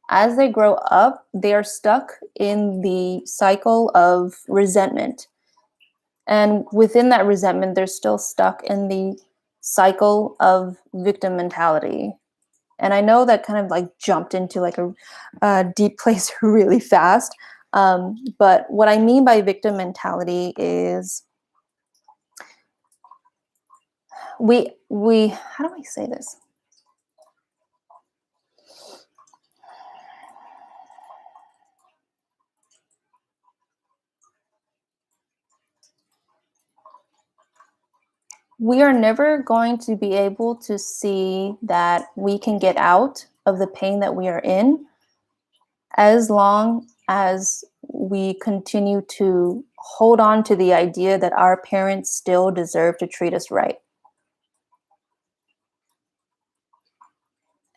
As they grow up, they are stuck in the cycle of resentment. And within that resentment, they're still stuck in the cycle of victim mentality. And I know that kind of like jumped into like a deep place really fast. But what I mean by victim mentality is we how do I say this? We are never going to be able to see that we can get out of the pain that we are in as long as we continue to hold on to the idea that our parents still deserve to treat us right.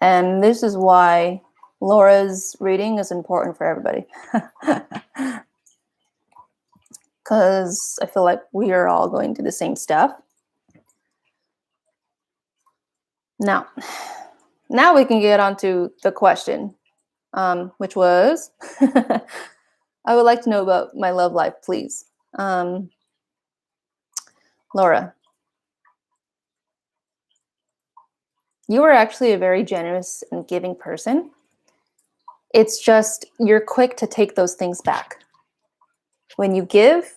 And this is why Laura's reading is important for everybody. Because I feel like we are all going through the same stuff. Now we can get on to the question, which was, I would like to know about my love life, please. Laura, you are actually a very generous and giving person. It's just you're quick to take those things back. When you give,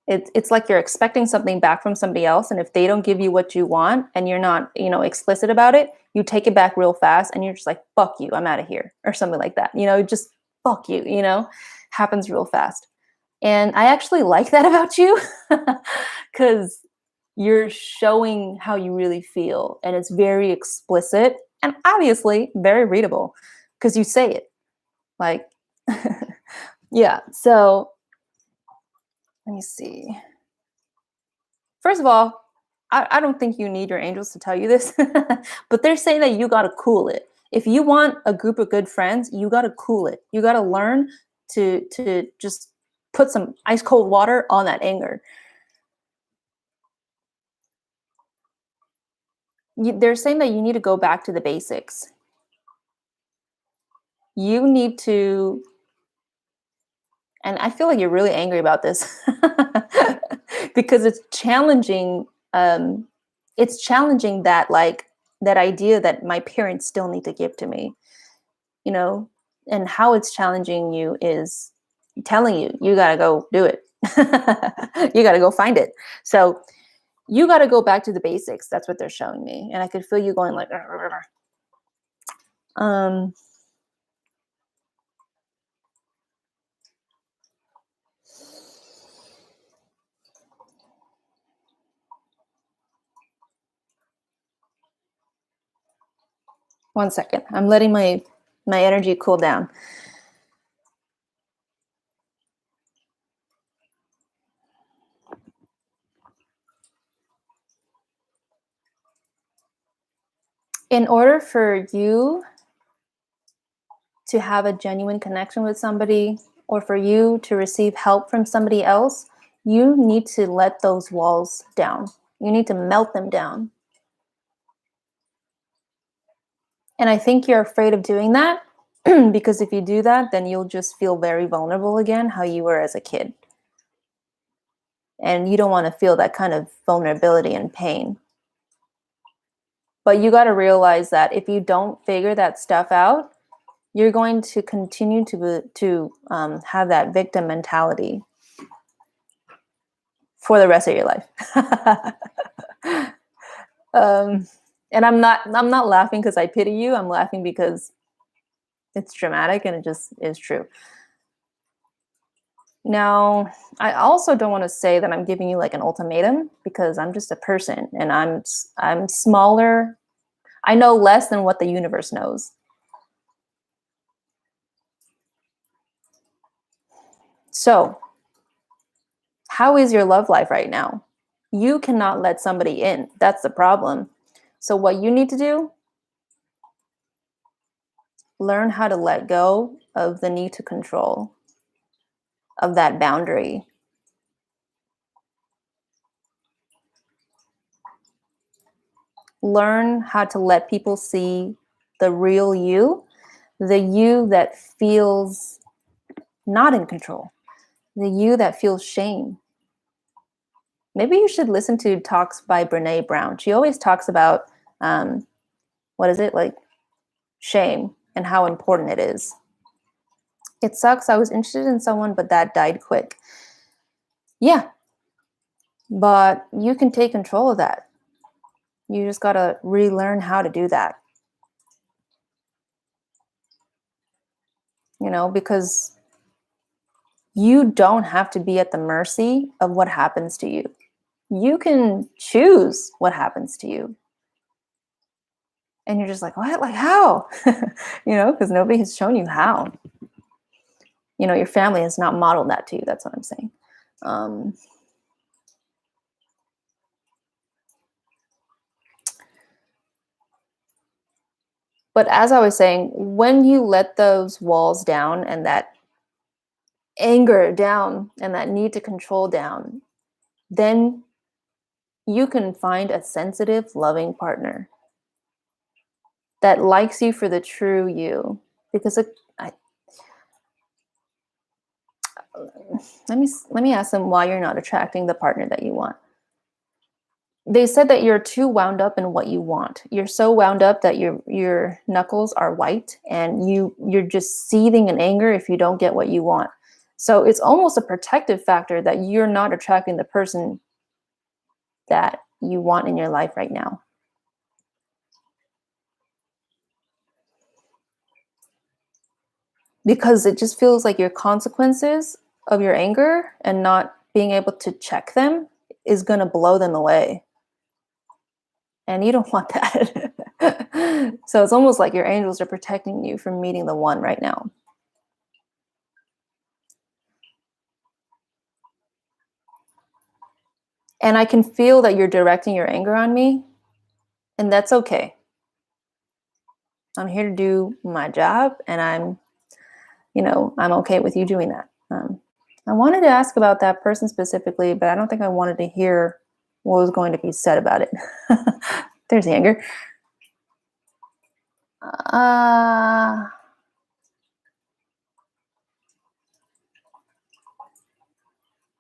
it's like you're expecting something back from somebody else, and if they don't give you what you want and you're not, explicit about it, you take it back real fast and you're just like, fuck you, I'm out of here, or something like that. Just fuck you, happens real fast. And I actually like that about you because you're showing how you really feel, and it's very explicit and obviously very readable because you say it. Like, yeah. So let me see. First of all, I don't think you need your angels to tell you this, but they're saying that you got to cool it. If you want a group of good friends, you got to cool it. You got to learn to just put some ice cold water on that anger. They're saying that you need to go back to the basics. You need to, and I feel like you're really angry about this because it's challenging. It's challenging that that idea that my parents still need to give to me, and how it's challenging you is telling you got to go do it. You got to go find it. So you got to go back to the basics. That's what they're showing me. And I could feel you going like, one second. I'm letting my energy cool down. In order for you to have a genuine connection with somebody, or for you to receive help from somebody else, you need to let those walls down. You need to melt them down. And I think you're afraid of doing that because if you do that, then you'll just feel very vulnerable again, how you were as a kid. And you don't want to feel that kind of vulnerability and pain. But you got to realize that if you don't figure that stuff out, you're going to continue to have that victim mentality for the rest of your life. And I'm not laughing because I pity you. I'm laughing because it's dramatic and it just is true. Now, I also don't want to say that I'm giving you like an ultimatum, because I'm just a person and I'm smaller. I know less than what the universe knows. So, how is your love life right now? You cannot let somebody in. That's the problem. So what you need to do, learn how to let go of the need to control, of that boundary. Learn how to let people see the real you, the you that feels not in control, the you that feels shame. Maybe you should listen to talks by Brene Brown. She always talks about, shame and how important it is. It sucks. I was interested in someone, but that died quick. Yeah, but you can take control of that. You just got to relearn how to do that. Because you don't have to be at the mercy of what happens to you. You can choose what happens to you. And you're just like, what? Like how? Because nobody has shown you how. Your family has not modeled that to you. That's what I'm saying. But as I was saying, when you let those walls down and that anger down and that need to control down, then you can find a sensitive, loving partner that likes you for the true you. Because let me ask them why you're not attracting the partner that you want. They said that you're too wound up in what you want. You're so wound up that your knuckles are white and you're just seething in anger if you don't get what you want. So it's almost a protective factor that you're not attracting the person that you want in your life right now. Because it just feels like your consequences of your anger and not being able to check them is going to blow them away. And you don't want that. So it's almost like your angels are protecting you from meeting the one right now. And I can feel that you're directing your anger on me, and that's okay. I'm here to do my job, and I'm okay with you doing that. I wanted to ask about that person specifically, but I don't think I wanted to hear what was going to be said about it. There's the anger.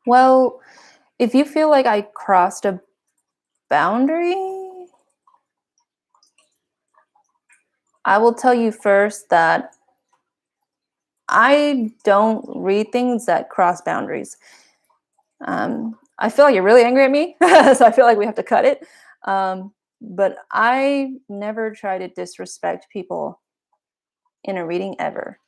Well, if you feel like I crossed a boundary, I will tell you first that I don't read things that cross boundaries. I feel like you're really angry at me, so I feel like we have to cut it. But I never try to disrespect people in a reading ever.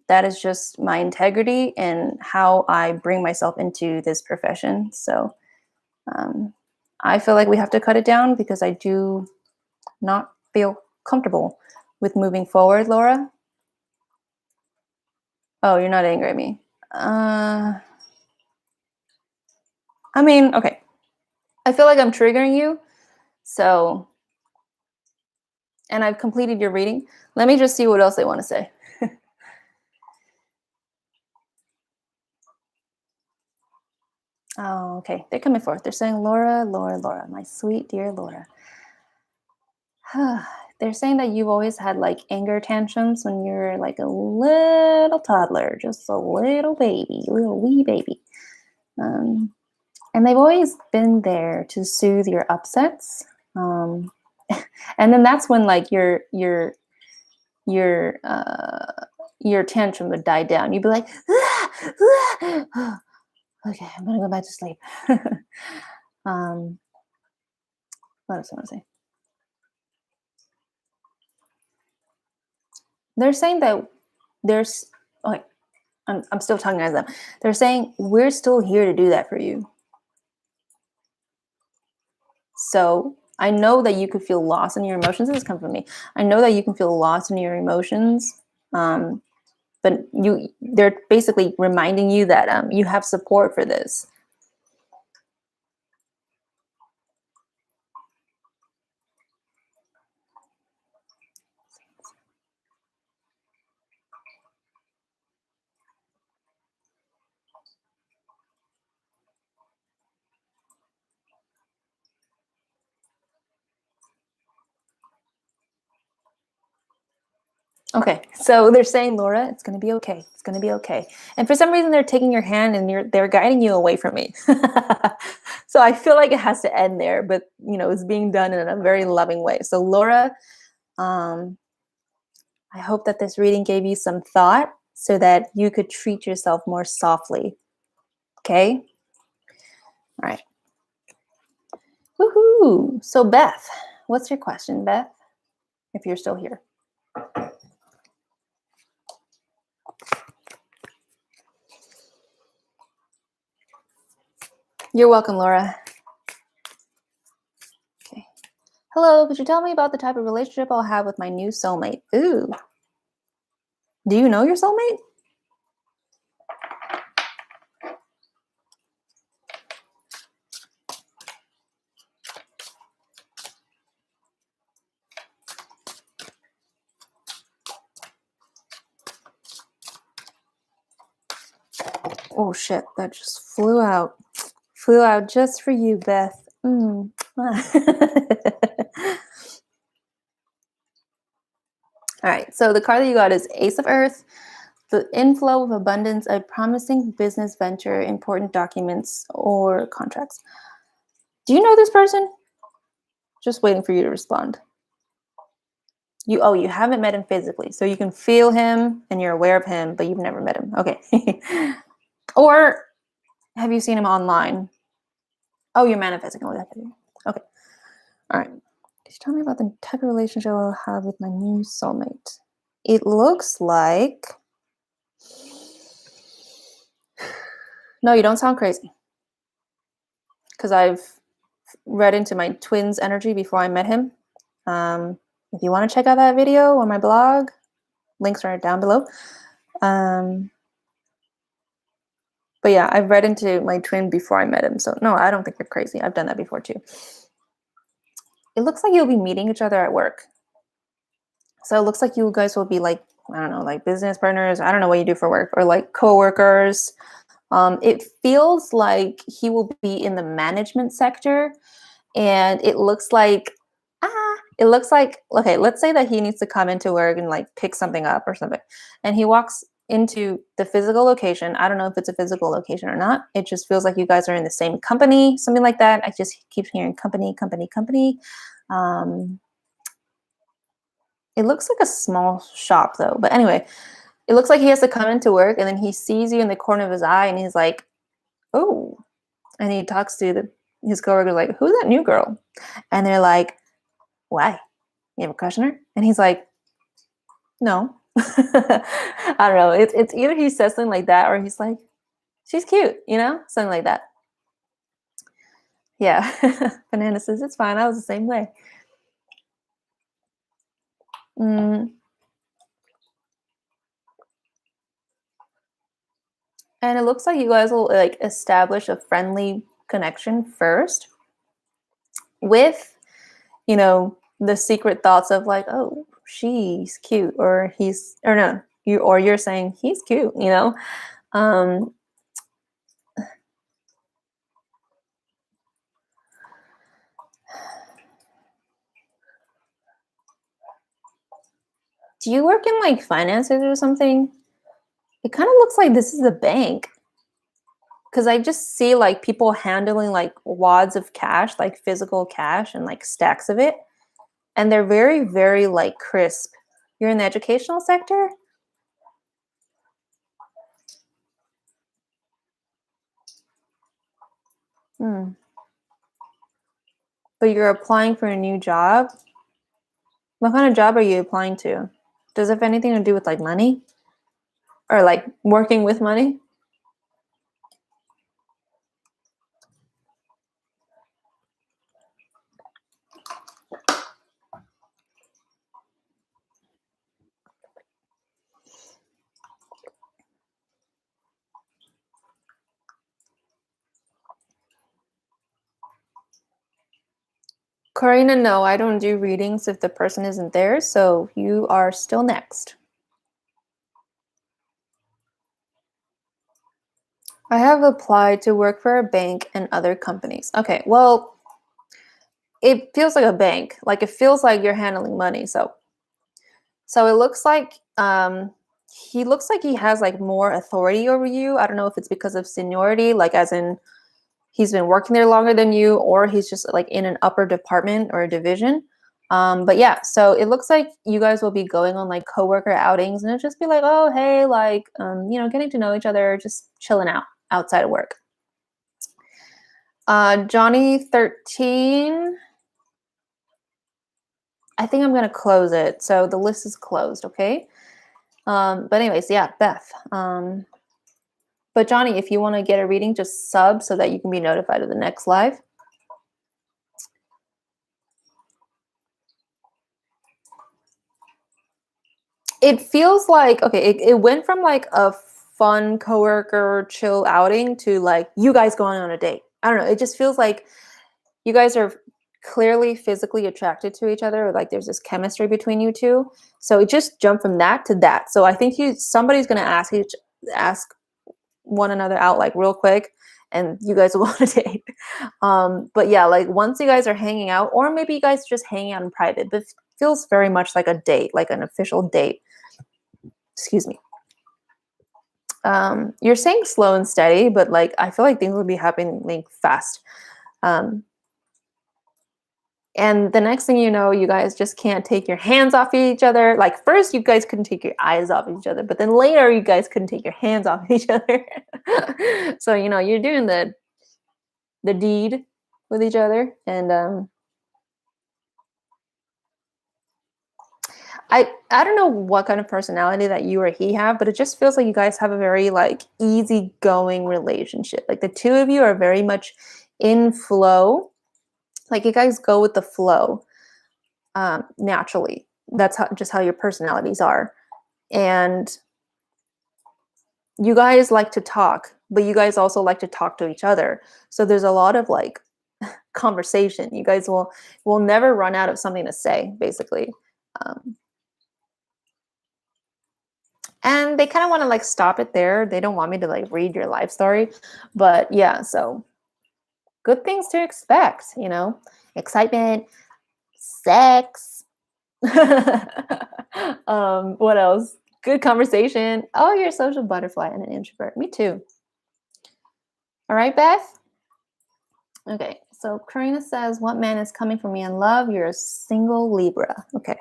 That is just my integrity and how I bring myself into this profession. So I feel like we have to cut it down because I do not feel comfortable with moving forward, Laura. Oh, you're not angry at me. Okay. I feel like I'm triggering you. So, and I've completed your reading. Let me just see what else they want to say. Oh, okay. They're coming forth. They're saying, Laura, Laura, Laura, my sweet dear Laura. They're saying that you've always had like anger tantrums when you're like a little toddler, just a little baby, little wee baby. And they've always been there to soothe your upsets. And then that's when like your tantrum would die down. You'd be like, okay, I'm gonna go back to sleep. What else do I want to say? They're saying that there's, okay, I'm still talking as them. They're saying we're still here to do that for you. So I know that you could feel lost in your emotions. This has come from me. I know that you can feel lost in your emotions. But they're basically reminding you that you have support for this. Okay, so they're saying, Laura, it's going to be okay. It's going to be okay. And for some reason, they're taking your hand and they're guiding you away from me. So I feel like it has to end there, but it's being done in a very loving way. So Laura, I hope that this reading gave you some thought so that you could treat yourself more softly. Okay? All right. Woohoo! So Beth, what's your question, Beth? If you're still here. You're welcome, Laura. Okay. Hello, could you tell me about the type of relationship I'll have with my new soulmate? Ooh. Do you know your soulmate? Oh shit, that just flew out. Flew out just for you, Beth. Mm. All right, so the card that you got is Ace of Earth, the inflow of abundance, a promising business venture, important documents, or contracts. Do you know this person? Just waiting for you to respond. You haven't met him physically, so you can feel him and you're aware of him, but you've never met him. Okay. Or have you seen him online? Oh, you're manifesting. Okay. All right. Could you tell me about the type of relationship I'll have with my new soulmate? It looks like... No, you don't sound crazy. Because I've read into my twin's energy before I met him. If you want to check out that video on my blog, links are down below. But yeah, I've read into my twin before I met him. So no, I don't think you're crazy. I've done that before too. It looks like you'll be meeting each other at work. So it looks like you guys will be like, I don't know, like business partners. I don't know what you do for work, or like co-workers. It feels like he will be in the management sector, and it looks like, okay, let's say that he needs to come into work and like pick something up or something. And he walks into the physical location. I don't know if it's a physical location or not. It just feels like you guys are in the same company, something like that. I just keep hearing company. It looks like a small shop though. But anyway, it looks like he has to come into work, and then he sees you in the corner of his eye, and he's like, oh. And he talks to his coworker, like, who's that new girl? And they're like, why? You have a crush on her? And he's like, no. I don't know. It's either he says something like that, or he's like, she's cute, something like that. Yeah. Banana says, it's fine. I was the same way. And it looks like you guys will like establish a friendly connection first with, the secret thoughts of like, oh, she's cute, or you're saying he's cute, Do you work in like finances or something? It kind of looks like this is a bank, because I just see like people handling like wads of cash, like physical cash, and like stacks of it. And they're very, very like crisp. You're in the educational sector? But you're applying for a new job? What kind of job are you applying to? Does it have anything to do with like money? Or like working with money? Corinna, no, I don't do readings if the person isn't there, so you are still next. I have applied to work for a bank and other companies. Okay, well, it feels like a bank. Like it feels like you're handling money. So it looks like he looks like he has like more authority over you. I don't know if it's because of seniority, like as in he's been working there longer than you, or he's just like in an upper department or a division. But yeah, so it looks like you guys will be going on like coworker outings, and it'll just be like, oh, hey, like, getting to know each other, just chilling out outside of work. Johnny 13. I think I'm going to close it. So the list is closed. Okay. But anyways, yeah, Beth. But Johnny, if you want to get a reading, just sub so that you can be notified of the next live. it feels like, okay, it went from like a fun coworker chill outing to like you guys going on a date. I don't know. It just feels like you guys are clearly physically attracted to each other. Like there's this chemistry between you two. So it just jumped from that to that. So I think somebody's gonna ask one another out like real quick, and you guys will go on a date. But yeah, like once you guys are hanging out, or maybe you guys just hanging out in private, but it feels very much like a date, like an official date. Excuse me. You're saying slow and steady, but like I feel like things will be happening fast. And the next thing you know, you guys just can't take your hands off each other. Like first, you guys couldn't take your eyes off each other, but then later, you guys couldn't take your hands off each other. So you're doing the deed with each other, and I don't know what kind of personality that you or he have, but it just feels like you guys have a very like easygoing relationship. Like the two of you are very much in flow. Like you guys go with the flow naturally. That's just how your personalities are. And you guys like to talk, but you guys also like to talk to each other. So there's a lot of like conversation. You guys will never run out of something to say, basically. And they kind of want to like stop it there. They don't want me to like read your life story. But yeah, so good things to expect, excitement, sex. What else? Good conversation. Oh, you're a social butterfly and an introvert. Me too. All right, Beth. Okay, so Corinna says, what man is coming for me in love? You're a single Libra. Okay.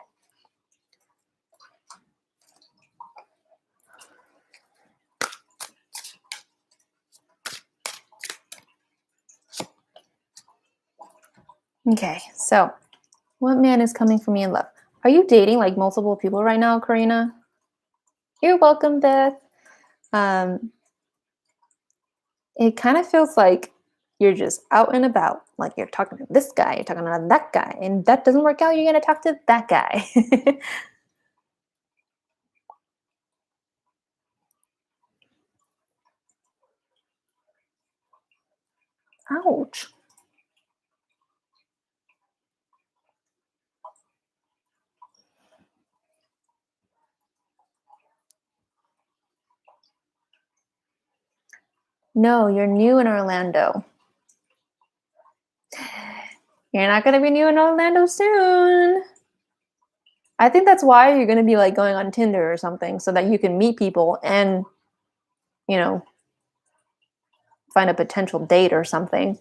Okay, so what man is coming for me in love? Are you dating like multiple people right now, Corinna? You're welcome, Beth. It kind of feels like you're just out and about. Like you're talking to this guy, you're talking to that guy, and that doesn't work out, you're going to talk to that guy. Ouch. No, you're new in Orlando. You're not going to be new in Orlando soon. I think that's why you're going to be like going on Tinder or something so that you can meet people and, find a potential date or something.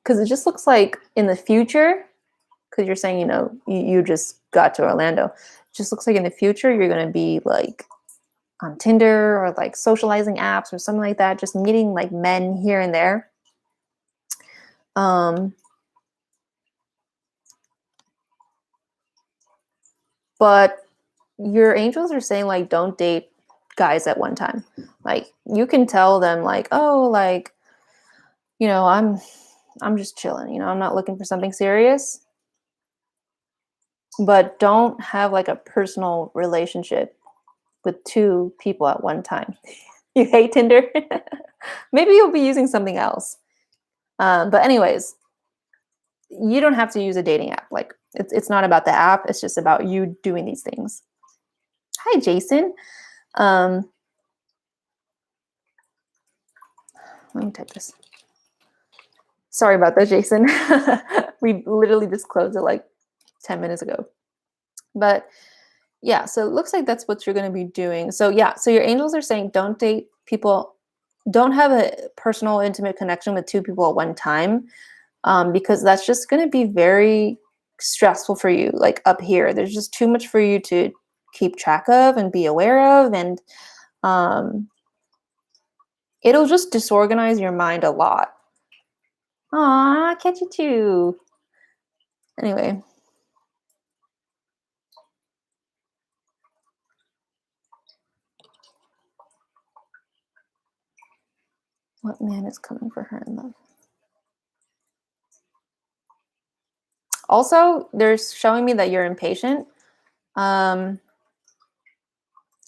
Because it just looks like in the future, because you're saying, you just got to Orlando, it just looks like in the future you're going to be like on Tinder or like socializing apps or something like that, just meeting like men here and there. But your angels are saying like don't date guys at one time. Like you can tell them like, oh, like, I'm just chilling, I'm not looking for something serious. But don't have like a personal relationship with two people at one time. You hate Tinder? Maybe you'll be using something else. But anyways, you don't have to use a dating app. Like it's not about the app. It's just about you doing these things. Hi, Jason. Let me type this. Sorry about that, Jason. We literally just closed it like 10 minutes ago. But yeah, so it looks like that's what you're going to be doing. So yeah, so your angels are saying don't date people, don't have a personal, intimate connection with two people at one time, because that's just going to be very stressful for you. Like up here, there's just too much for you to keep track of and be aware of, and it'll just disorganize your mind a lot. Aw, catch you too. Anyway. What man is coming for her in love? Also, they're showing me that you're impatient.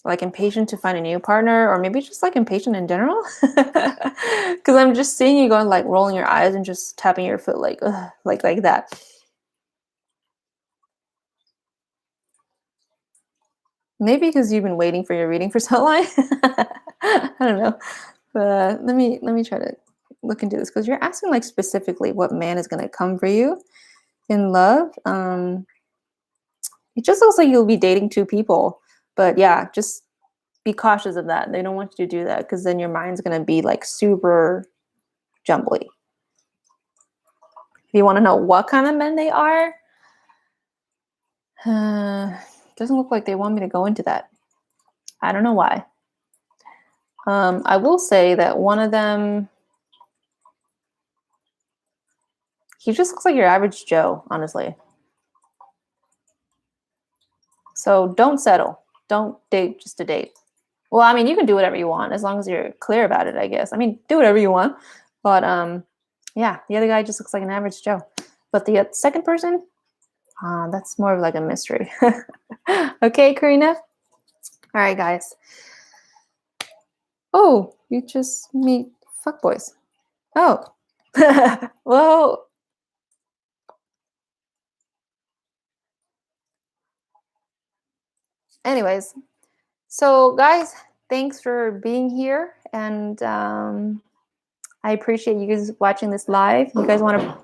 like impatient to find a new partner, or maybe just like impatient in general. Because I'm just seeing you going like rolling your eyes and just tapping your foot like, ugh, like that. Maybe because you've been waiting for your reading for so long. I don't know. But let me try to look into this, because you're asking like specifically what man is going to come for you in love. It just looks like you'll be dating two people, but yeah, just be cautious of that. They don't want you to do that, because then your mind's going to be like super jumbly. If you want to know what kind of men they are, doesn't look like they want me to go into that. I don't know why. I will say that one of them, he just looks like your average Joe, honestly. So don't settle. Don't date just to date. Well, I mean, you can do whatever you want as long as you're clear about it, I guess. I mean, do whatever you want. But yeah, the other guy just looks like an average Joe. But the second person, that's more of like a mystery. Okay, Corinna? All right, guys. Oh, you just meet fuckboys. Oh. Well, anyways. So, guys, thanks for being here. And I appreciate you guys watching this live. You guys want to,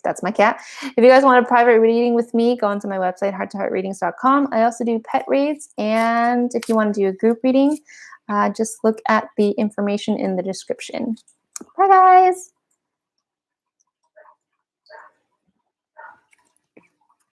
that's my cat. If you guys want a private reading with me, go onto my website, hearttoheartreadings.com. I also do pet reads. And if you want to do a group reading, just look at the information in the description. Bye, guys.